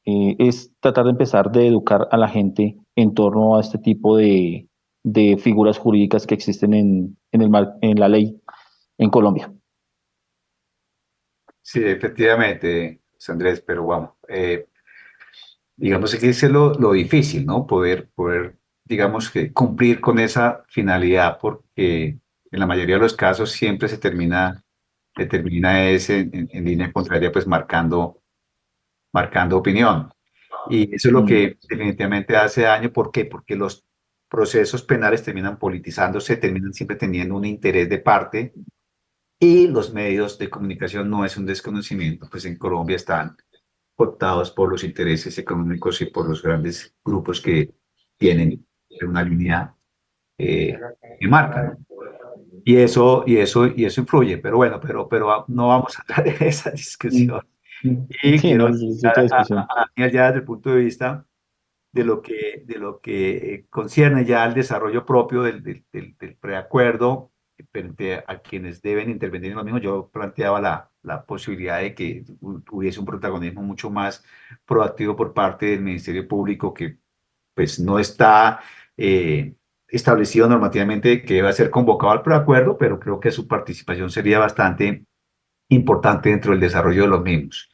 es tratar de empezar de educar a la gente en torno a este tipo de figuras jurídicas que existen en la ley en Colombia. Sí, efectivamente, José Andrés, pero vamos, digamos que ese es lo difícil, ¿no? Poder, digamos que cumplir con esa finalidad, porque en la mayoría de los casos siempre se termina ese en línea contraria, pues marcando opinión. Y eso es lo que definitivamente hace daño. ¿Por qué? Porque los procesos penales terminan politizándose, terminan siempre teniendo un interés de parte, y los medios de comunicación, no es un desconocimiento, pues en Colombia están cooptados por los intereses económicos y por los grandes grupos que tienen una línea que marcan. Y eso influye, pero bueno, pero no vamos a entrar en esa discusión. Y Sí, quiero no, es otra discusión. a Daniel, ya desde el punto de vista de lo que concierne ya al desarrollo propio del preacuerdo frente a quienes deben intervenir en lo mismo. Yo planteaba la posibilidad de que hubiese un protagonismo mucho más proactivo por parte del Ministerio Público, que pues no está establecido normativamente que deba ser convocado al preacuerdo, pero creo que su participación sería bastante importante dentro del desarrollo de los mismos.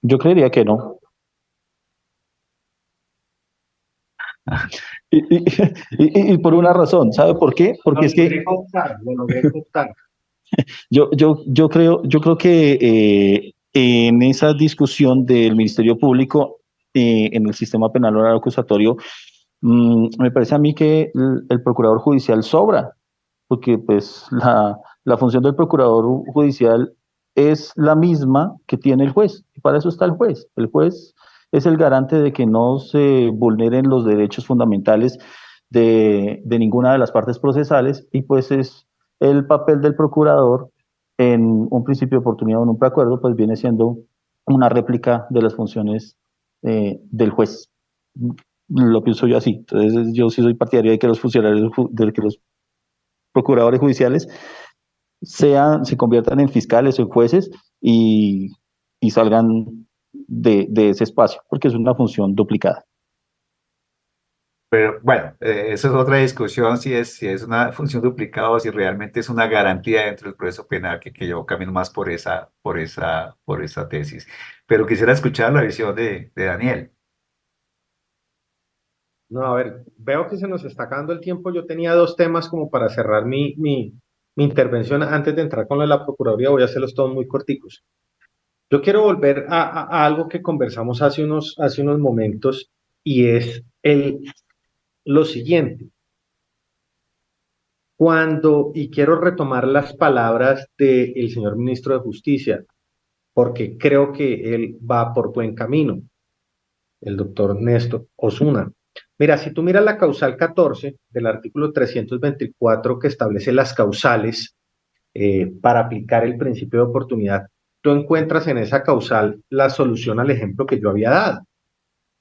Yo creería que no. Y por una razón, ¿sabe por qué? Porque es que Lo logré contar. yo creo que en esa discusión del Ministerio Público en el sistema penal oral acusatorio, me parece a mí que el procurador judicial sobra, porque pues la función del procurador judicial es la misma que tiene el juez, y para eso está el juez. El juez es el garante de que no se vulneren los derechos fundamentales de ninguna de las partes procesales, y pues es el papel del procurador en un principio de oportunidad o en un preacuerdo, pues viene siendo una réplica de las funciones del juez. Lo pienso yo así. Entonces yo sí soy partidario de que los funcionarios, de que los procuradores judiciales se conviertan en fiscales o en jueces y salgan de ese espacio, porque es una función duplicada. Pero bueno, esa es otra discusión, si es una función duplicada o si realmente es una garantía dentro del proceso penal, que yo camino más por esa tesis. Pero quisiera escuchar la visión de Daniel. No, a ver, veo que se nos está acabando el tiempo. Yo tenía dos temas como para cerrar mi intervención antes de entrar con lo de la Procuraduría. Voy a hacerlos todos muy corticos. Yo quiero volver a algo que conversamos hace unos momentos, y es lo siguiente. Y quiero retomar las palabras del señor ministro de Justicia, porque creo que él va por buen camino, el doctor Néstor Osuna. Mira, si tú miras la causal 14 del artículo 324, que establece las causales para aplicar el principio de oportunidad, tú encuentras en esa causal la solución al ejemplo que yo había dado,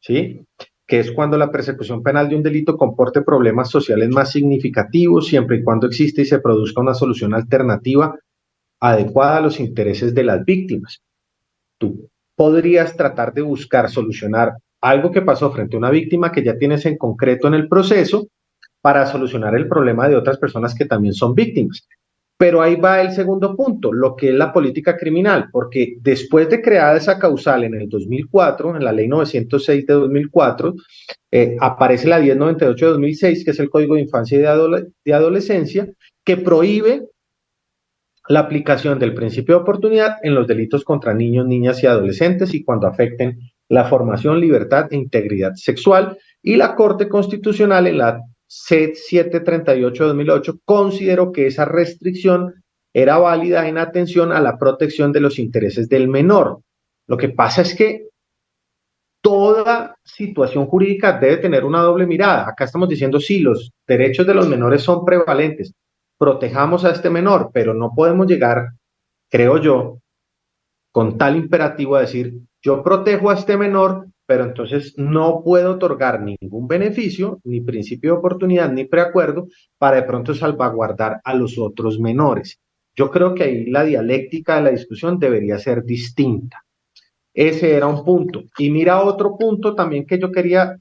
¿sí? que es cuando la persecución penal de un delito comporte problemas sociales más significativos, siempre y cuando existe y se produzca una solución alternativa adecuada a los intereses de las víctimas. Tú podrías tratar de buscar solucionar algo que pasó frente a una víctima que ya tienes en concreto en el proceso para solucionar el problema de otras personas que también son víctimas. Pero ahí va el segundo punto, lo que es la política criminal, porque después de creada esa causal en el 2004, en la ley 906 de 2004, aparece la 1098 de 2006, que es el Código de Infancia y de Adolescencia, que prohíbe la aplicación del principio de oportunidad en los delitos contra niños, niñas y adolescentes y cuando afecten la formación, libertad e integridad sexual. Y la Corte Constitucional en la C 738 de 2008 consideró que esa restricción era válida en atención a la protección de los intereses del menor. Lo que pasa es que toda situación jurídica debe tener una doble mirada. Acá estamos diciendo, sí, los derechos de los menores son prevalentes, protejamos a este menor, pero no podemos llegar, creo yo, con tal imperativo a decir, yo protejo a este menor, pero entonces no puedo otorgar ningún beneficio, ni principio de oportunidad, ni preacuerdo, para de pronto salvaguardar a los otros menores. Yo creo que ahí la dialéctica de la discusión debería ser distinta. Ese era un punto. Y mira otro punto también que yo quería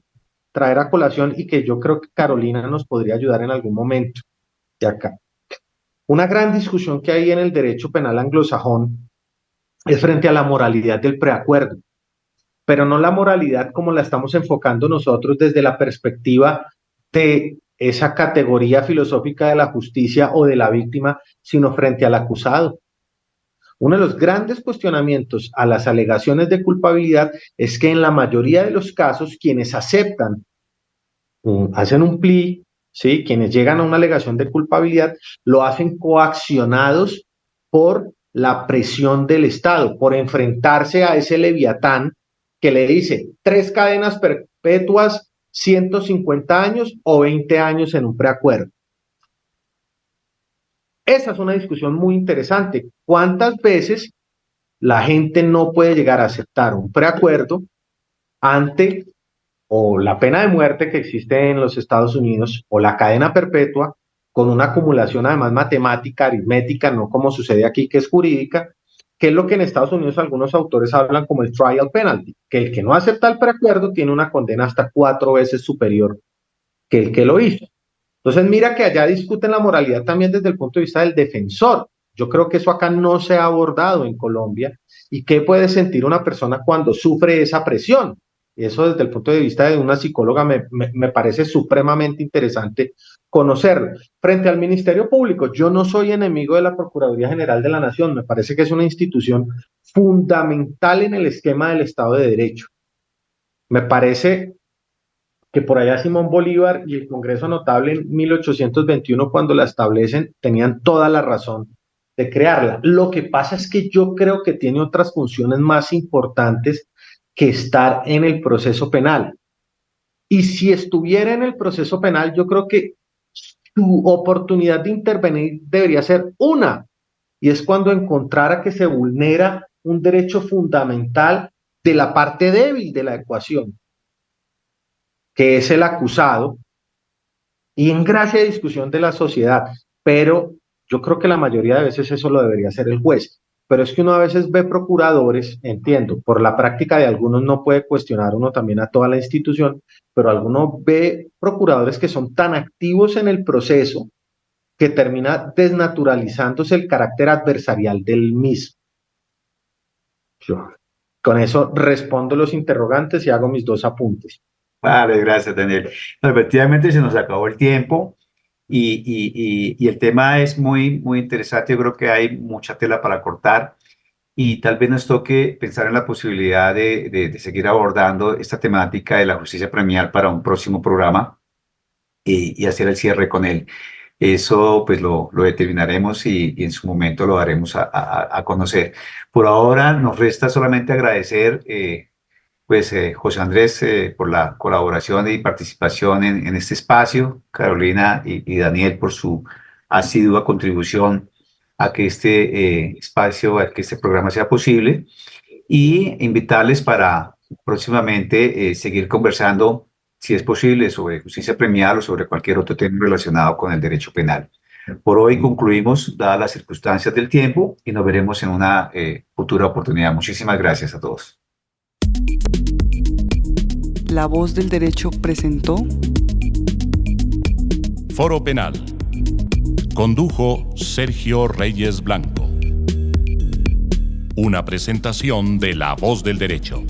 traer a colación y que yo creo que Carolina nos podría ayudar en algún momento de acá. Una gran discusión que hay en el derecho penal anglosajón es frente a la moralidad del preacuerdo, pero no la moralidad como la estamos enfocando nosotros desde la perspectiva de esa categoría filosófica de la justicia o de la víctima, sino frente al acusado. Uno de los grandes cuestionamientos a las alegaciones de culpabilidad es que en la mayoría de los casos quienes aceptan, hacen un plea, ¿sí? Quienes llegan a una alegación de culpabilidad lo hacen coaccionados por la presión del Estado, por enfrentarse a ese leviatán que le dice 3 cadenas perpetuas, 150 años o 20 años en un preacuerdo. Esa es una discusión muy interesante. ¿Cuántas veces la gente no puede llegar a aceptar un preacuerdo ante o la pena de muerte que existe en los Estados Unidos o la cadena perpetua con una acumulación además matemática, aritmética, no como sucede aquí que es jurídica, que es lo que en Estados Unidos algunos autores hablan como el trial penalty, que el que no acepta el preacuerdo tiene una condena hasta 4 veces superior que el que lo hizo. Entonces mira que allá discuten la moralidad también desde el punto de vista del defensor. Yo creo que eso acá no se ha abordado en Colombia. ¿Y qué puede sentir una persona cuando sufre esa presión? Eso desde el punto de vista de una psicóloga me parece supremamente interesante conocerlo. Frente al Ministerio Público, yo no soy enemigo de la Procuraduría General de la Nación, me parece que es una institución fundamental en el esquema del Estado de Derecho. Me parece que por allá Simón Bolívar y el Congreso Notable en 1821, cuando la establecen, tenían toda la razón de crearla. Lo que pasa es que yo creo que tiene otras funciones más importantes que estar en el proceso penal. Y si estuviera en el proceso penal, yo creo que su oportunidad de intervenir debería ser una, y es cuando encontrara que se vulnera un derecho fundamental de la parte débil de la ecuación, que es el acusado, y en gracia de discusión de la sociedad, pero yo creo que la mayoría de veces eso lo debería hacer el juez. Pero es que uno a veces ve procuradores, entiendo, por la práctica de algunos no puede cuestionar uno también a toda la institución, pero alguno ve procuradores que son tan activos en el proceso que termina desnaturalizándose el carácter adversarial del mismo. Yo con eso respondo los interrogantes y hago mis 2 apuntes. Vale, gracias, Daniel. No, efectivamente se nos acabó el tiempo y el tema es muy, muy interesante. Yo creo que hay mucha tela para cortar y tal vez nos toque pensar en la posibilidad de seguir abordando esta temática de la justicia premial para un próximo programa y hacer el cierre con él. Eso pues lo determinaremos y en su momento lo daremos a conocer. Por ahora nos resta solamente agradecer José Andrés, por la colaboración y participación en este espacio, Carolina y Daniel por su asidua contribución a que este espacio, a que este programa sea posible, y invitarles para próximamente seguir conversando si es posible, sobre justicia premial o sobre cualquier otro tema relacionado con el derecho penal. Por hoy concluimos, dadas las circunstancias del tiempo, y nos veremos en una futura oportunidad. Muchísimas gracias a todos. La Voz del Derecho presentó Foro Penal. Condujo Sergio Reyes Blanco. Una presentación de La Voz del Derecho.